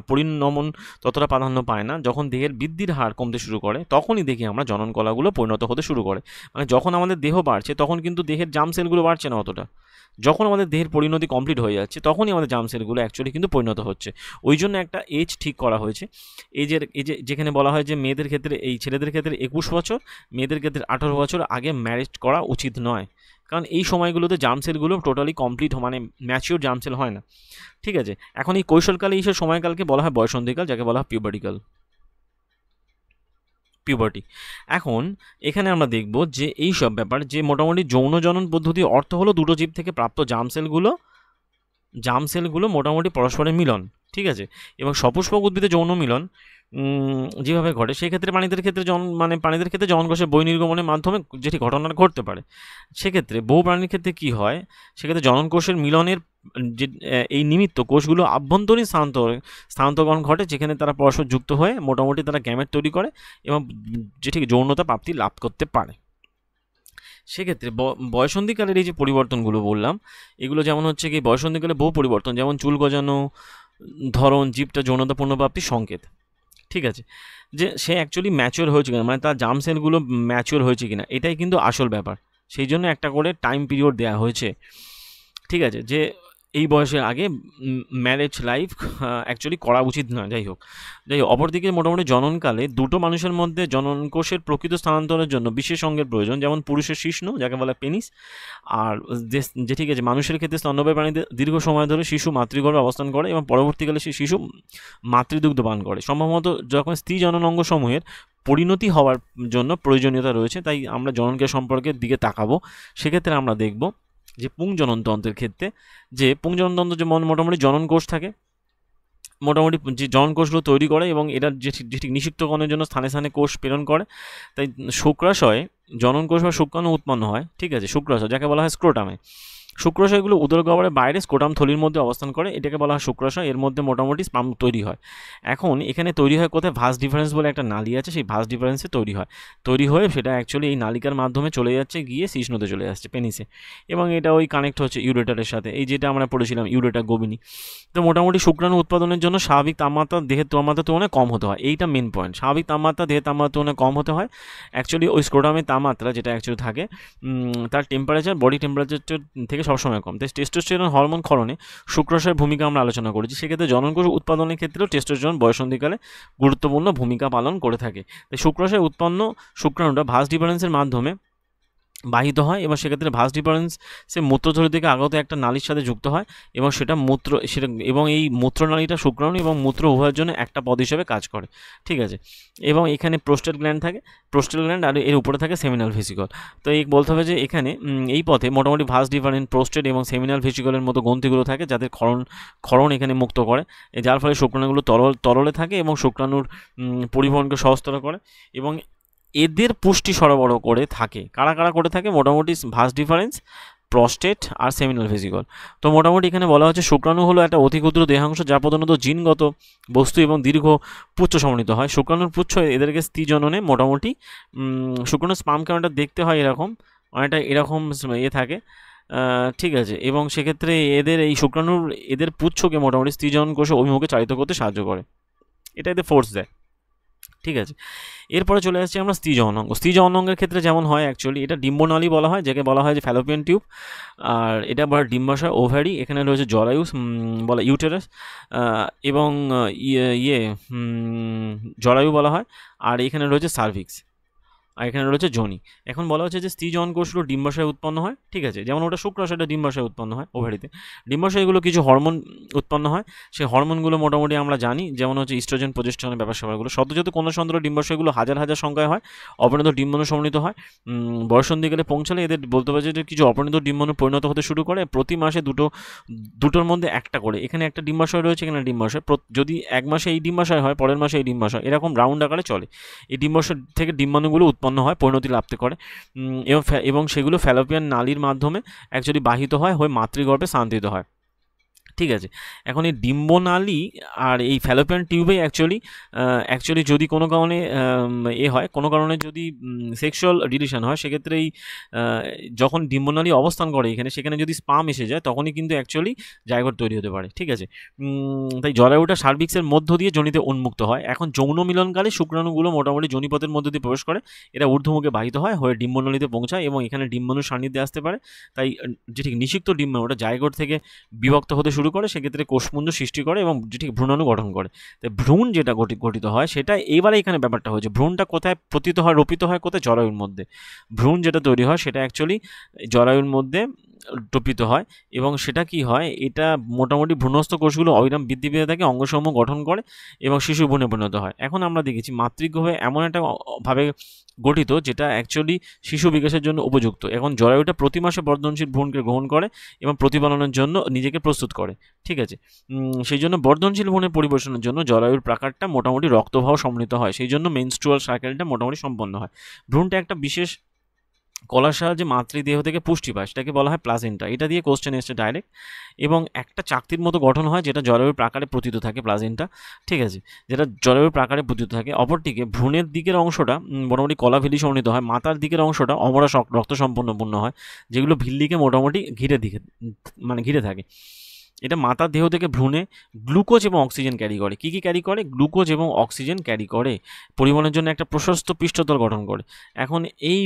পরিণমন ততটা প্রাধান্য পায় না। যখন দেহের বৃদ্ধির হার কমতে শুরু করে তখনই দেখি আমরা জনন কলাগুলো পরিণত হতে শুরু করে। মানে যখন আমাদের দেহ বাড়ছে তখন কিন্তু দেহের জার্ম সেলগুলো বাড়ছে না অতটা। যখন আমাদের দেহের পরিণতি কমপ্লিট হয়ে যাচ্ছে তখনই আমাদের জার্ম সেলগুলো অ্যাকচুয়ালি কিন্তু পরিণত হচ্ছে। ওই জন্য একটা এজ ঠিক করা হয়েছে। এই যে যেখানে বলা হয় যে মেয়েদের ক্ষেত্রে, এই ছেলেদের ক্ষেত্রে 21 বছর, মেয়েদের ক্ষেত্রে 18 বছর আগে ম্যারেজ করা উচিত নয়, কারণ এই সময়গুলোতে জার্ম সেলগুলো টোটালি কমপ্লিট, মানে ম্যাচিওর জার্ম সেল হয় না, ঠিক আছে। এখন এই কৈশোরকালে এইসব সময়কালকে বলা হয় বয়সন্ধিকাল, যাকে বলা হয় পিউবার্টিকাল। পিউবার্টি। এখন এখানে আমরা দেখব যে এই সব ব্যাপার যে মোটামুটি যৌন জনন পদ্ধতি অর্থ হলো দুটো জীব থেকে প্রাপ্ত জার্ম সেলগুলো মোটামুটি পরস্পরের মিলন, ঠিক আছে, এবং সপুষ্পক উদ্ভিদে যৌন মিলন যেভাবে ঘটে সেক্ষেত্রে প্রাণীদের ক্ষেত্রে জনকোষের বহির্নির্গমনের মাধ্যমে যেটি ঘটনাটা ঘটতে পারে। সেক্ষেত্রে বহু প্রাণীর ক্ষেত্রে কী হয়, সেক্ষেত্রে জননকোষের মিলনের যে এই নিমিত্ত কোষগুলো আভ্যন্তরীণ স্থানান্তরকরণ ঘটে, যেখানে তারা পরস্পর যুক্ত হয়ে মোটামুটি তারা গ্যামেট তৈরি করে এবং যেটি যৌনতা প্রাপ্তি লাভ করতে পারে। সেক্ষেত্রে বয়সন্ধিকালের এই যে পরিবর্তনগুলো বললাম, এগুলো যেমন হচ্ছে কি বয়সন্ধিকালে বহু পরিবর্তন, যেমন চুল গজানো, ধরন, জীবটা যৌনতা পূর্ণপ্রাপ্তির সংকেত, ঠিক আছে, যে সে অ্যাকচুয়ালি ম্যাচিওর হয়েছে কিনা, মানে তার জার্ম সেলগুলো ম্যাচিওর হয়েছে কিনা, এটাই কিন্তু আসল ব্যাপার। সেই জন্য একটা করে টাইম পিরিয়ড দেওয়া হয়েছে, ঠিক আছে, যে এই বয়সের আগে ম্যারেজ লাইফ অ্যাকচুয়ালি করা উচিত নয়। যাই হোক, অপরদিকে মোটামুটি জননকালে দুটো মানুষের মধ্যে জননকোষের প্রকৃত স্থানান্তরের জন্য বিশেষ অঙ্গের প্রয়োজন, যেমন পুরুষের শিশ্ন যাকে বলা পেনিস, আর যে ঠিক আছে মানুষের ক্ষেত্রে স্তন্যপায়ী প্রাণীদের দীর্ঘ সময় ধরে শিশু মাতৃগর্ভে অবস্থান করে এবং পরবর্তীকালে সেই শিশু মাতৃদুগ্ধ পান করে। সম্ভবত যখন স্ত্রী জননাঙ্গ সমূহের পরিণতি হওয়ার জন্য প্রয়োজনীয়তা রয়েছে, তাই আমরা জননকের সম্পর্কের দিকে তাকাবো। সেক্ষেত্রে আমরা দেখব যে পুংজননতন্ত্রের ক্ষেত্রে যে পুংজননতন্ত্র যে মোটামুটি জনন কোষ থাকে, মোটামুটি যে জনন কোষগুলো তৈরি করে এবং এটার যেটি নিষিক্তকরণের জন্য স্থানে স্থানে কোষ প্রেরণ করে। তাই শুক্রাশয়ে জনন কোষ বা শুক্রাণু উৎপন্ন হয়, ঠিক আছে, শুক্রাশয় যাকে বলা হয় স্ক্রোটামে। শুক্রাশয়গুলো উদরগহ্বরের বাইরে স্ক্রোটাম থলির মধ্যে অবস্থান করে, এটাকে বলা হয় শুক্রাশয়। এর মধ্যে মোটামুটি স্পার্ম তৈরি হয়। এখন এখানে তৈরি হয় কোথায়, ভাস ডিফারেন্স বলে একটা নালী আছে, সেই ভাস ডিফারেন্সে তৈরি হয়ে সেটা অ্যাকচুয়ালি এই নালিকার মাধ্যমে চলে যাচ্ছে, গিয়ে শিশ্নতে চলে যাচ্ছে, পেনিসে, এবং এটা ওই কানেক্ট হচ্ছে ইউরেটারের সাথে, এই যেটা আমরা পড়েছিলাম ইউরেটার গোবিনী। তো মোটামুটি শুক্রাণু উৎপাদনের জন্য স্বাভাবিক তাপমাত্রা দেহের তাপমাত্রার তুলনায় কম হতে হয়, এইটা মেন পয়েন্ট। স্বাভাবিক তাপমাত্রা দেহের তাপমাত্রার তুলনায় কম হতে হয়। অ্যাকচুয়ালি ওই স্ক্রোটামের তাপমাত্রা যেটা অ্যাকচুয়ালি থাকে তার টেম্পারেচার বডি টেম্পারেচার থেকে সবসময় কম। তাই টেস্টোস্টেরন হরমোন ক্ষরণে শুক্রাশয়ের ভূমিকা আমরা আলোচনা করেছি। সেক্ষেত্রে জননকোষ উৎপাদনের ক্ষেত্রেও টেস্টোস্টেরন বয়সন্ধিকালে গুরুত্বপূর্ণ ভূমিকা পালন করে থাকে। তাই শুক্রাশয়ে উৎপন্ন শুক্রাণুটা ভাস ডিফারেন্সের মাধ্যমে বাহিত হয় এবং সেক্ষেত্রে ভাস ডিফারেন্সে মূত্রথলি থেকে আগত একটা নালীর সাথে যুক্ত হয় এবং এবং এই মূত্রনালীটা শুক্রাণু এবং মূত্র উভয়ের জন্য একটা পদ হিসেবে কাজ করে, ঠিক আছে। এবং এখানে প্রোস্টেট গ্ল্যান্ড থাকে, প্রোস্টেট গ্ল্যান্ড, আর এর উপরে থাকে সেমিনাল ভেসিকল। তো এই বলতে হবে যে এখানে এই পথে মোটামুটি ভাস ডিফারেন্ট প্রোস্টেট এবং সেমিনাল ভেসিকলের মতো গ্রন্থিগুলো থাকে, যাদের ক্ষরণ এখানে মুক্ত করে, যার ফলে শুক্রাণুগুলো তরলে থাকে এবং শুক্রাণুর পরিবহনকে সহজতর করে এবং এদের পুষ্টি সরবরাহ করে থাকে। কারা করে থাকে, মোটামুটি ভাস ডিফারেন্স, প্রস্টেট আর সেমিনাল ভেসিকল। তো মোটামুটি এখানে বলা হচ্ছে শুক্রাণু হলো একটা অতি ক্ষুদ্র দেহাংশ যা প্রধানত জিনগত বস্তু এবং দীর্ঘ পুচ্ছ সমন্বিত হয়। শুক্রাণুর পুচ্ছ এদেরকে স্ত্রী জননে মোটামুটি শুক্রাণুর স্পার্ম কাউন্টটা দেখতে হয় অনেকটা এরকম থাকে, ঠিক আছে, এবং সেক্ষেত্রে এদের পুচ্ছকে মোটামুটি স্ত্রী জনন কোষে অভিমুখে চালিত করতে সাহায্য করে, এটা এদের ফোর্স দেয়, ঠিক আছে। এরপরে চলে আসছি আমরা স্ত্রী জননাঙ্গ। স্ত্রী জননাঙ্গের ক্ষেত্রে যেমন হয় অ্যাকচুয়ালি এটা ডিম্বনালী বলা হয়, যাকে বলা হয় যে ফ্যালোপিয়ান টিউব, আর এটা বলা ডিম্বাশয়, ওভারি, এখানে রয়েছে জরায়ু বলা ইউটেরাস, এবং জরায়ু বলা হয়, আর এখানে রয়েছে সার্ভিক্স, আর এখানে রয়েছে যোনি। এখন বলা হচ্ছে যে স্ত্রী জনন কোষগুলো ডিম্বাশয়ে উৎপন্ন হয়, ঠিক আছে, যেমন ওটা শুক্রাশয়টা ডিম্বাশয়ে উৎপন্ন হয়, ওভারিতে। ডিম্বাশয়গুলো কিছু হরমোন উৎপন্ন হয়, সেই হরমোনগুলো মোটামুটি আমরা জানি, যেমন হচ্ছে ইস্ট্রোজেন, প্রজেস্টেরনের ব্যাপার স্যাপারগুলো। সদ্যজাত কন্যাসন্তান ডিম্বাশয়গুলো হাজার হাজার সংখ্যায় হয়, অপরিণত ডিম্বাণু সমন্বিত হয়। বয়সন্ধিকালে পৌঁছালে এদের বলতে পারছে যে কিছু অপরিণত ডিম্বাণু পরিণত হতে শুরু করে। প্রতি মাসে দুটোর মধ্যে একটা করে, এখানে একটা ডিম্বাশয় রয়েছে, এখানে ডিম্বাশয়, যদি এক মাসে এই ডিম্বাশয় হয়, পরের মাসে এই ডিম্বাশয়, এরকম রাউন্ড আকারে চলে। এই ডিম্বাশয় থেকে ডিম্বাণুগুলো উৎপন্ন হয়, পরিণতি লাভ করে এবং সেগুলো ফ্যালোপিয়ান নালীর মাধ্যমে অ্যাকচুয়ালি বাহিত হয়, হয়ে মাতৃগর্ভে স্থানান্তরিত হয়, ঠিক আছে। এখন এই ডিম্বনালী আর এই ফ্যালোপিয়ান টিউবে অ্যাকচুয়ালি যদি কোনো কারণে হয়, কোনো কারণে যদি সেক্সুয়াল রিলেশন হয়, সেক্ষেত্রে এই যখন ডিম্বনালী অবস্থান করে সেখানে যদি স্পার্ম এসে যায়, তখনই কিন্তু অ্যাকচুয়ালি জায়গোট তৈরি হতে পারে, ঠিক আছে। তাই জরায়ুটা সার্ভিক্সের মধ্য দিয়ে যোনিতে উন্মুক্ত হয়। এখন যৌন মিলনকালে শুক্রাণুগুলো মোটামুটি যোনিপথের মধ্য দিয়ে প্রবেশ করে, এরা ঊর্ধ্বমুখে বাহিত হয়, হয়ে ডিম্বনালীতে পৌঁছায় এবং এখানে ডিম্বাণুর সান্নিধ্যে আসতে পারে। তাই যেটি নিষিক্ত ডিম্বাণু ওটা জায়গোট থেকে বিভক্ত হতে শুরু করে, সেক্ষেত্রে কোষপুঞ্জ সৃষ্টি করে এবং যেটি ভ্রূণাণু গঠন করে। তাই ভ্রূণ যেটা গঠিত হয় সেটা এবারে এখানে ব্যাপারটা হয়েছে, ভ্রূণটা কোথায় রোপিত হয় কোথায়, জরায়ুর মধ্যে। ভ্রূণ যেটা তৈরি হয় সেটা অ্যাকচুয়ালি জরায়ুর মধ্যে টপিত হয় এবং সেটা কি হয়, এটা মোটামুটি ভ্রূণস্থ কোষগুলো অবিরাম বৃদ্ধি পেতে থাকে, অঙ্গসমূহ গঠন করে এবং শিশু ভ্রূণে পরিণত হয়। এখন আমরা দেখেছি মাতৃগর্ভে এমন একটা ভাবে গঠিত যেটা অ্যাকচুয়ালি শিশু বিকাশের জন্য উপযুক্ত। এখন জরায়ুটা প্রতি মাসে বর্ধনশীল ভ্রূণকে গ্রহণ করে এবং প্রতিপালনের জন্য নিজেকে প্রস্তুত করে, ঠিক আছে। সেই জন্য বর্ধনশীল ভ্রূণের পরিবেশনের জন্য জরায়ুর প্রাকারটা মোটামুটি রক্তবাহ সমৃদ্ধ হয়, সেই জন্য মেনস্ট্রুয়াল সাইকেলটা মোটামুটি সম্পন্ন হয়। ভ্রূণটা একটা বিশেষ কলার সাহায্যে মাতৃদেহ থেকে পুষ্টি পায়, সেটাকে বলা হয় প্লাজেন্টা। এটা দিয়ে কোশ্চেন এসছে ডাইরেক্ট। এবং একটা চাকতির মতো গঠন হয় যেটা জরায়ুর প্রাকারে পতিত থাকে, প্লাজেন্টা, ঠিক আছে, যেটা জরায়ুর প্রাকারে পতিত থাকে। অপরদিকে ভ্রূণের দিকের অংশটা মোটামুটি কলাভিলি সমৃদ্ধ হয়, মাথার দিকের অংশটা অমরা রক্ত সম্পন্নপূর্ণ হয়, যেগুলো ভিল্লিকে মোটামুটি ঘিরে থাকে। এটা মাতার দেহ থেকে ভ্রূণে গ্লুকোজ এবং অক্সিজেন ক্যারি করে। কী ক্যারি করে? গ্লুকোজ এবং অক্সিজেন ক্যারি করে, পরিবহনের জন্য একটা প্রশস্ত পৃষ্ঠতল গঠন করে। এখন এই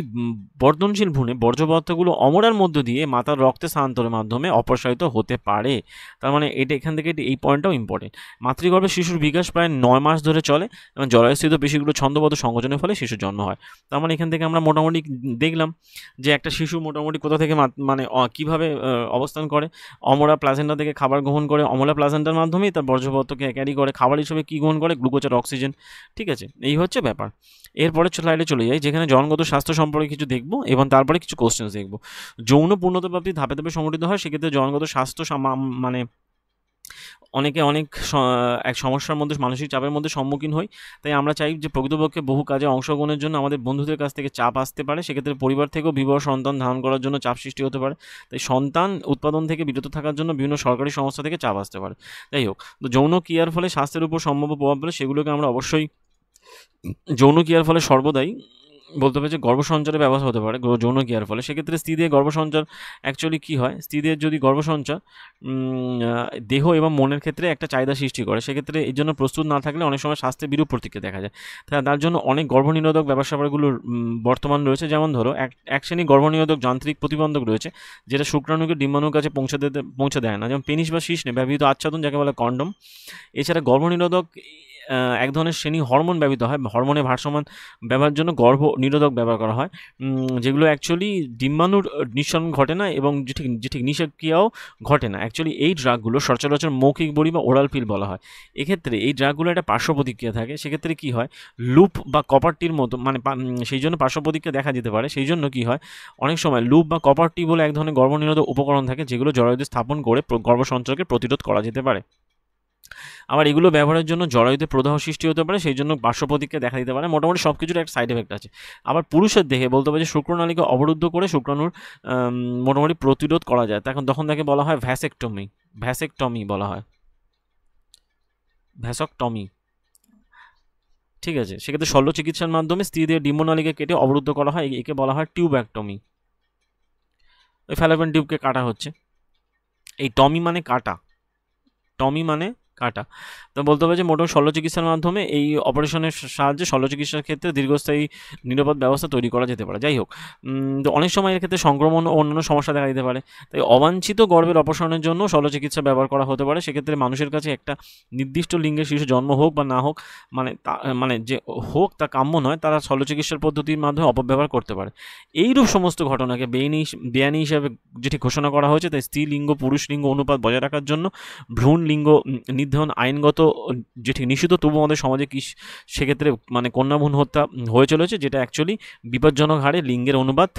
বর্ধনশীল ভ্রূণে বর্জ্য পদার্থগুলো অমরার মধ্য দিয়ে মাতার রক্তে স্থানান্তরের মাধ্যমে অপসারিত হতে পারে। তার মানে এটা এখান থেকে এই পয়েন্টটাও ইম্পর্টেন্ট। মাতৃগর্ভে শিশুর বিকাশ প্রায় 9 মাস ধরে চলে এবং জরায়ুস্থিত পেশিগুলো ছন্দবদ্ধ সংকোচনের ফলে শিশুর জন্ম হয়। তার মানে এখান থেকে আমরা মোটামুটি দেখলাম যে একটা শিশু মোটামুটি কোথা থেকে কীভাবে অবস্থান করে। অমরা প্লাজেন্টা থেকে খাবার গ্রহণ করে, অমলা প্লাজেন্টার মাধ্যমেই তার বর্জ্য পদার্থকে ক্যারি করে, খাবার হিসেবে কী গ্রহণ করে? গ্লুকোজ আর অক্সিজেন, ঠিক আছে। এই হচ্ছে ব্যাপার। এরপরে স্লাইডে চলে যাই, যেখানে জনগত স্বাস্থ্য সম্পর্কে কিছু দেখব এবং তারপরে কিছু কোশ্চেন্স দেখব। যৌন পূর্ণতাপ্রাপ্তি ধাপে ধাপে সংঘটিত হয়, সেক্ষেত্রে জনগত স্বাস্থ্য মানে অনেকে অনেক এক সমস্যার মধ্যে, মানসিক চাপের মধ্যে সম্মুখীন হই। তাই আমরা চাই যে প্রকৃতপক্ষে বহু কাজে অংশগ্রহণের জন্য আমাদের বন্ধুদের কাছ থেকে চাপ আসতে পারে, সেক্ষেত্রে পরিবার থেকেও বিবাহ সন্তান ধারণ করার জন্য চাপ সৃষ্টি হতে পারে। তাই সন্তান উৎপাদন থেকে বিরত থাকার জন্য বিভিন্ন সরকারি সংস্থা থেকে চাপ আসতে পারে। যাই হোক, তো যৌন ক্রিয়ার ফলে স্বাস্থ্যের উপর সম্ভাব্য প্রভাব ফেলে সেগুলোকে আমরা অবশ্যই যৌন ক্রিয়ার ফলে সর্বদাই বলতে হবে যে গর্ভসঞ্চারের ব্যবস্থা হতে পারে যৌন ক্রিয়ার ফলে। সেক্ষেত্রে স্ত্রী দিয়ে গর্ভসঞ্চার অ্যাকচুয়ালি কী হয়, স্ত্রীদের যদি গর্ভসঞ্চার দেহ এবং মনের ক্ষেত্রে একটা চাহিদা সৃষ্টি করে, সেক্ষেত্রে এই জন্য প্রস্তুত না থাকলে অনেক সময় স্বাস্থ্যে বিরূপ প্রতিক্রিয়া দেখা যায়। তার জন্য অনেক গর্ভনিরোধক ব্যবসাগুলোর বর্তমান রয়েছে, যেমন ধরো এক শ্রেণী গর্ভনিরোধক যান্ত্রিক প্রতিবন্ধক রয়েছে যেটা শুক্রাণুকে ডিম্বাণুর কাছে পৌঁছে দেয় না, যেমন পেনিস বা শিশ্নে ব্যবহৃত আচ্ছাদন, যাকে বলে কন্ডম। এছাড়া গর্ভনিরোধক এক ধরনের শ্রেণী হরমোন ব্যবহৃত হয়, হরমোনের ভারসাম্য ব্যবহারের জন্য গর্ভ নিরোধক ব্যবহার করা হয়, যেগুলো অ্যাকচুয়ালি ডিম্বাণুর নিঃসরণ ঘটে না এবং ঠিক নিষেক্রিয়াও ঘটে না। অ্যাকচুয়ালি এই ড্রাগগুলো সচরাচর মৌখিক বড়ি বা ওরাল পিল বলা হয়। এক্ষেত্রে এই ড্রাগগুলো একটা পার্শ্ব প্রতিক্রিয়া থাকে, সেক্ষেত্রে কী হয়, লুপ বা কপারটির মতো সেই জন্য পার্শ্ব প্রতিক্রিয়া দেখা যেতে পারে। সেই জন্য কী হয়, অনেক সময় লুপ বা কপারটি বলে এক ধরনের গর্ভনিরোধক উপকরণ থাকে, যেগুলো জরায়ুতে স্থাপন করে গর্ভসঞ্চারকে প্রতিরোধ করা যেতে পারে। আবার এগুলো ব্যবহারের জন্য জরায়ুতে প্রদাহ সৃষ্টি হতে পারে, সেই জন্য পার্শ্ব প্রতিক্রিয়া দেখা দিতে পারে। মোটামুটি সব কিছুর একটা সাইড এফেক্ট আছে। আবার পুরুষের দেহে বলতে হবে যে শুক্রনালীকে অবরুদ্ধ করে শুক্রাণুর মোটামুটি প্রতিরোধ করা যায়, তখন তাকে বলা হয় ভ্যাসেকটমি বলা হয়, ভ্যাসকটমি, ঠিক আছে। সেক্ষেত্রে শল্য চিকিৎসার মাধ্যমে স্ত্রীদের ডিম্বনালীকে কেটে অবরুদ্ধ করা হয়, একে বলা হয় টিউব্যাক্টমি। ওই ফ্যালোপিয়ান টিউবকে কাটা হচ্ছে। এই টমি মানে কাটা, টমি মানে কাটা। তো বলতে হবে যে মোটামুটি শল্য চিকিৎসার মাধ্যমে এই অপারেশনের সাহায্যে শল্য চিকিৎসার ক্ষেত্রে দীর্ঘস্থায়ী নিরাপদ ব্যবস্থা তৈরি করা যেতে পারে। যাই হোক, তো অনেক সময় এর ক্ষেত্রে সংক্রমণ ও অন্যান্য সমস্যা দেখা দিতে পারে। তাই অবাঞ্ছিত গর্ভের অপসারণের জন্য শল্য চিকিৎসা ব্যবহার করা হতে পারে। সেক্ষেত্রে মানুষের কাছে একটা নির্দিষ্ট লিঙ্গের শিশু জন্ম হোক বা না হোক, মানে যে হোক তা কাম্য নয়, তারা শল্য চিকিৎসার পদ্ধতির মাধ্যমে অপব্যবহার করতে পারে। এইরূপ সমস্ত ঘটনাকে বেআইনি হিসাবে যেটি ঘোষণা করা হয়েছে, তাই স্ত্রী লিঙ্গ পুরুষ লিঙ্গ অনুপাত বজায় রাখার জন্য ভ্রূণ লিঙ্গ নির্ধারণ আইনগত যেটি নিষিদ্ধ, তবু আমাদের সমাজে কি সেক্ষেত্রে মানে কন্যাভ্রূণ হত্যা হয়ে চলেছে, যেটা অ্যাকচুয়ালি বিপজ্জনক হারে লিঙ্গের অনুপাত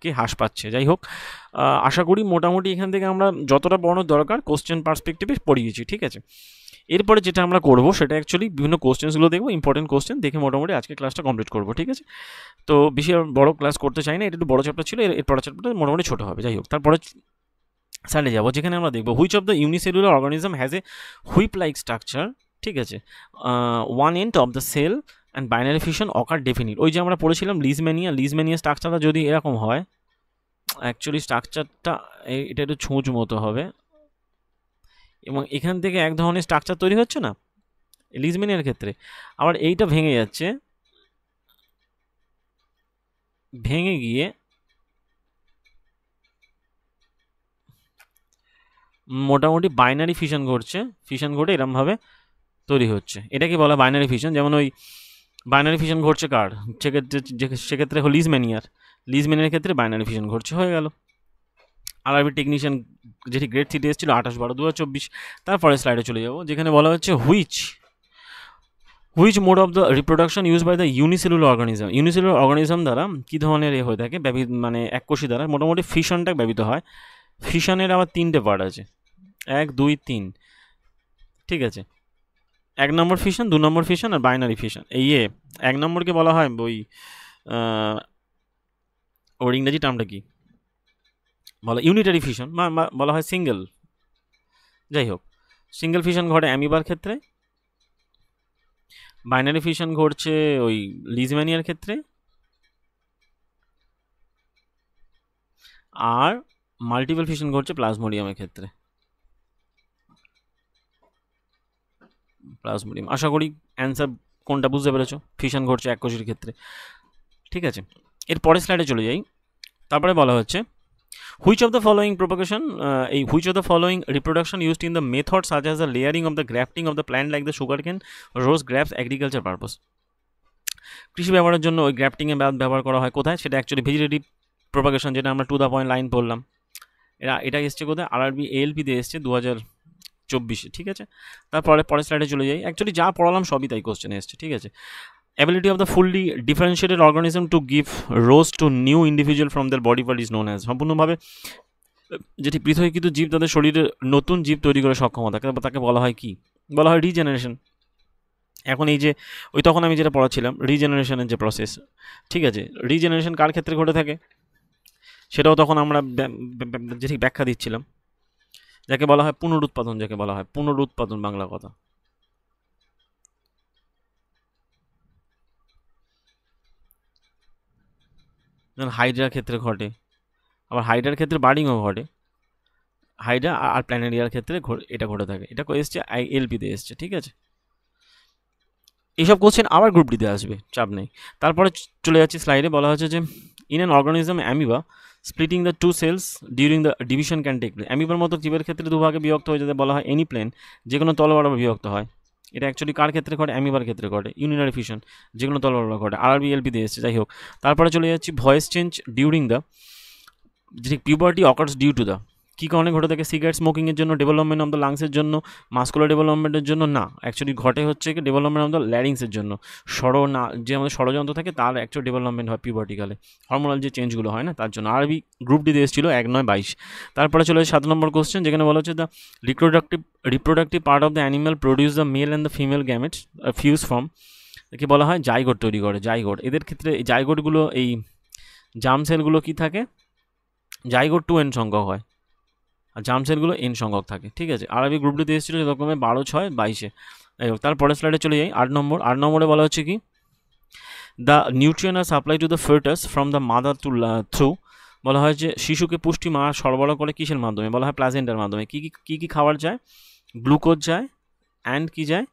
কে হ্রাস পাচ্ছে। যাই হোক, আশা করি মোটামুটি এখান থেকে আমরা যতটা পড়ানোর দরকার কোশ্চেন পার্সপেক্টিভে পড়িয়েছি, ঠিক আছে। এরপরে যেটা আমরা করবো সেটা অ্যাকচুয়ালি বিভিন্ন কোশ্চেন্সগুলো দেখবো, ইম্পর্টেন্ট কোশ্চেন দেখে মোটামুটি আজকে ক্লাসটা কমপ্লিট করবো, ঠিক আছে। তো বেশি বড় ক্লাস করতে চাই না, এটা একটু বড় চ্যাপ্টার ছিল, এর পরের চ্যাপ্টারটা মোটামুটি ছোটো হবে। যাই হোক, তারপরে সাইডে যাবো, যেখানে আমরা দেখবো which of the unicellular organism has a whip like structure, ঠিক আছে। One end of the cell and binary fission occur definite. ওই যে আমরা পড়েছিলাম লিজম্যানিয়া স্ট্রাকচারটা যদি এরকম হয়, অ্যাকচুয়ালি স্ট্রাকচারটা এটা একটু ছুঁচ মতো হবে এবং এখান থেকে এক ধরনের স্ট্রাকচার তৈরি হচ্ছে না লিজম্যানিয়ার ক্ষেত্রে। আবার এইটা ভেঙে যাচ্ছে, ভেঙে গিয়ে মোটামুটি বাইনারি ফিশন ঘটে এরমভাবে তৈরি হচ্ছে। এটাকে বলা বাইনারি ফিশন। যেমন ওই বাইনারি ফিশন ঘটছে কার সেক্ষেত্রে হলো লিজম্যানিয়ার ক্ষেত্রে বাইনারি ফিশন ঘটছে, হয়ে গেল। আরআরবি টেকনিশিয়ান যেটি গ্রেড 3 এসেছিল 28/12/2024। তারপরে স্লাইডে চলে যাব, যেখানে বলা হচ্ছে which mode of the reproduction use by the unicellular organism. Unicellular organism দ্বারা কী ধরনের হয়ে থাকে মানে এককোষী দ্বারা মোটামুটি ফিশনটা ব্যবহৃত হয়। ফিশনের আবার 3টে পার্ট আছে, 1 2 3, ঠিক আছে। 1 নম্বর ফিশন, 2 নম্বর ফিশন আর বাইনারি ফিশন। 1 নম্বরকে বলা হয় ওই ওর ইংরেজি টার্মটা কি বলা, ইউনিটারি ফিশন বলা হয় সিঙ্গেল। যাই হোক, সিঙ্গেল ফিশন ঘটে অ্যামিবার ক্ষেত্রে, বাইনারি ফিশন ঘটছে ওই লিজম্যানিয়ার ক্ষেত্রে, আর মাল্টিপল ফিশন ঘটছে প্লাজমোডিয়ামের ক্ষেত্রে। প্লাজমোডিয়াম, আশা করি অ্যান্সার কোনটা বুঝতে পেরেছো। ফিশন ঘটছে এককোষীর ক্ষেত্রে, ঠিক আছে। এর পরের স্লাইডে চলে যাই। তারপরে বলা হচ্ছে which of the following propagation which of the following reproduction used in the method such as the layering of the grafting of the plant like the sugarcane, rose, grapes, agriculture purpose। কৃষি ব্যবহারের জন্য ওই গ্রাফটিংয়ে ব্যবহার করা হয় কোথায়, সেটা actually vegetative propagation, যেটা আমরা টু দ্য পয়েন্ট লাইন পড়লাম। এটা এসছে কোথায়, আরআরবি এএলপিতে এসছে 2024, ঠিক আছে। তারপরে পরের স্লাইডে চলে যাই। অ্যাকচুয়ালি যা পড়ালাম সবই তাই কোশ্চেনে এসছে, ঠিক আছে। Ability of the fully differentiated organism to give rise to new individual from their body part is known as। সম্পূর্ণভাবে যেটি পৃথকীকৃত জীব তাদের শরীরে নতুন জীব তৈরি করে সক্ষমতা, তাকে বলা হয় কি, বলা হয় রিজেনারেশন। এখন এই যে ওই তখন আমি যেটা পড়াচ্ছিলাম রিজেনারেশনের যে প্রসেস, ঠিক আছে, রিজেনারেশন কার ক্ষেত্রে ঘটে থাকে সেটাও তখন আমরা যেটি ব্যাখ্যা দিচ্ছিলাম, যাকে বলা হয় পুনরুৎপাদন, যাকে বলা হয় পুনরুৎপাদন বাংলা কথা। হাইড্রার ক্ষেত্রে ঘটে, আবার হাইড্রার ক্ষেত্রে বার্ডিংও ঘটে। হাইড্রা আর প্ল্যানেরিয়ার ক্ষেত্রে এটা ঘটে থাকে। এটা এসছে এলপিতে এসছে, ঠিক আছে। এইসব কোশ্চেন আবার গ্রুপ ডিতে আসবে, চাপ নেই। তারপরে চলে যাচ্ছি স্লাইডে। বলা হচ্ছে যে in an organism amoeba splitting the two cells during the division can take place. অ্যামিবার মতো জীবের ক্ষেত্রে দুভাগে বিভক্ত হয়ে যেতে বলা হয় এনি প্লেন, যে কোনো তল বরাবর বিভক্ত হয়। এটা অ্যাকচুয়ালি কার ক্ষেত্রে ঘটে, অ্যামিবার ক্ষেত্রে ঘটে। ইউনিটারি ফিশন, যে কোনো তল বরাবর ঘটে। আরআরবি এলপিতে এসছে, যাই হোক। তারপরে চলে যাচ্ছি ভয়েস চেঞ্জ ডিউরিং দ্য, যে puberty occurs due to the, কী কারণে ঘটে থাকে, সিগারেট স্মোকিংয়ের জন্য, ডেভেলপমেন্ট অফ দ্য লাংসের জন্য, মাস্কুলার ডেভেলপমেন্টের জন্য না, অ্যাকচুয়ালি ঘটে হচ্ছে কি ডেভেলপমেন্ট অফ দ্য ল্যারিংসের জন্য। যে আমাদের ষড়যন্ত্র থাকে তার অ্যাকচুয়াল ডেভেলপমেন্ট হয় পিউবার্টিকালে, হরমোনাল যে চেঞ্জগুলো হয় না তার জন্য। আরবি গ্রুপ ডিতে এসেছিল 1/9/22। তারপরে চলে 7 নম্বর কোশ্চেন, যেখানে বলা হচ্ছে the reproductive part of the animal produce the male and the female gametes fuse from, কি বলা হয় জাইগোট তৈরি করে। জাইগোট, এদের ক্ষেত্রে এই জাইগোটগুলো, এই জার্ম সেলগুলো কি থাকে, জাইগোট 2n সংখ্যক হয় আর জার্ম সেলগুলো n সংখ্যক থাকে, ঠিক আছে। আরবি গ্রুপ ডিতে এসেছিল যতক্ষণে 12/6/22। তারপরে স্লাইডে চলে যাই। 8 নম্বরে বলা হচ্ছে কি the nutrient are supply to the foetus from the mother to through, বলা হয় যে শিশুকে পুষ্টি মা সরবরাহ করে কিসের মাধ্যমে, বলা হয় প্লাজেন্টার মাধ্যমে। কী খাবার যায়, গ্লুকোজ যায়, অ্যান্ড কি যায়,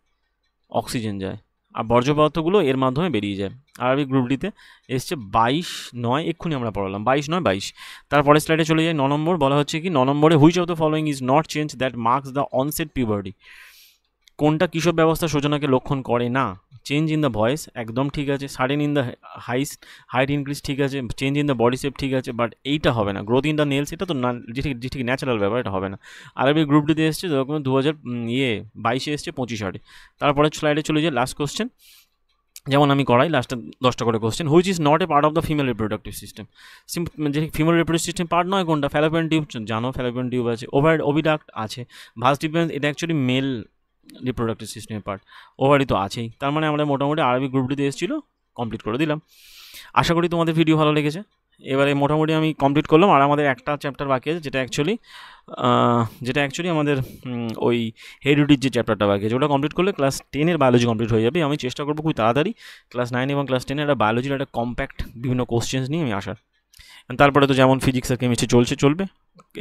অক্সিজেন যায়, আর বর্জ্য পদার্থগুলো এর মাধ্যমে বেরিয়ে যায়। আরবি গ্রুপ ডিতে এসছে 22/9, এক্ষুনি আমরা পড়ালাম 22/9/22। তারপরে স্লাইডে চলে যায়। 9 নম্বর বলা হচ্ছে কি 9 নম্বরে which of the following is not change that marks the onset puberty. কোনটা কিসব ব্যবস্থা সূচনাকে লক্ষণ করে না, চেঞ্জ ইন দ্য ভয়েস একদম ঠিক আছে, sudden in the height increase ঠিক আছে, change in the body shape ঠিক আছে, বাট এইটা হবে না, গ্রোথ ইন দ্য নেলস, এটা তো না, ঠিক ন্যাচারাল ব্যাপার, এটা হবে না। আরবি গ্রুপ ডিতে এসছে যখন 2022 এসছে 25/8। তারপরে স্লাইডে চলে যায় লাস্ট কোশ্চেন, যেমন আমি করাই লাস্টে 10টা করে question. Which is not a part of the female reproductive system. যে ফিমেল রিপ্রোডাক্টিভ সিস্টেম পার্ট নয় কোনটা, ফ্যালোপিয়ান টিউব, জানো ফ্যালোপিয়ান টিউব আছে, ওভিডাক্ট আছে, ভাস ডিফারেন্স, এটা অ্যাকচুয়ালি মেল রিপ্রোডাক্টিভ সিস্টেমের পার্ট, ওভারি তো আছেই। তার মানে আমরা মোটামুটি আরবি গ্রুপ ডিতে এসেছিলো কমপ্লিট করে দিলাম। আশা করি তোমাদের ভিডিও ভালো লেগেছে। এবারে মোটামুটি আমি কমপ্লিট করলাম, আর আমাদের একটা চ্যাপ্টার বাকি আছে, যেটা অ্যাকচুয়ালি আমাদের ওই হেরিডিটির যে চ্যাপ্টারটা বাকি আছে, ওটা কমপ্লিট করলে ক্লাস 10-এর বায়োলজি কমপ্লিট হয়ে যাবে। আমি চেষ্টা করবো খুব তাড়াতাড়ি ক্লাস 9 এবং ক্লাস 10-এর একটা বায়োলজির একটা কম্প্যাক্ট বিভিন্ন কোশ্চেন্স নিয়ে আমি আসার। তারপরে তো যেমন ফিজিক্স আর কেমিস্ট্রি চলবে,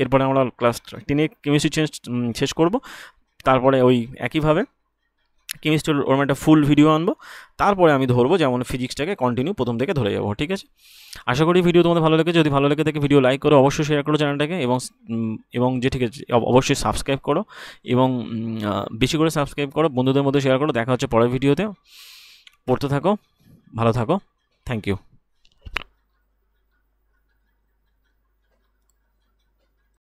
এরপরে আমরা ক্লাস 10-এ কেমিস্ট্রি শেষ করব। তারপরে ওই একইভাবে কেমিস্ট্রির ওরম একটা ফুল ভিডিও আনবো, তারপরে আমি ধরবো যেমন ফিজিক্সটাকে কন্টিনিউ প্রথম থেকে ধরে যাবো, ঠিক আছে। আশা করি ভিডিও তোমাদের ভালো লেগেছে। যদি ভালো লেগে থাকে ভিডিও লাইক করো, অবশ্যই শেয়ার করো চ্যানেলটাকে, এবং যে ঠিক আছে অবশ্যই সাবস্ক্রাইব করো, এবং বেশি করে সাবস্ক্রাইব করো, বন্ধুদের মধ্যে শেয়ার করো। দেখা হচ্ছে পরের ভিডিওতে। পড়তে থাকো, ভালো থাকো, থ্যাংক ইউ।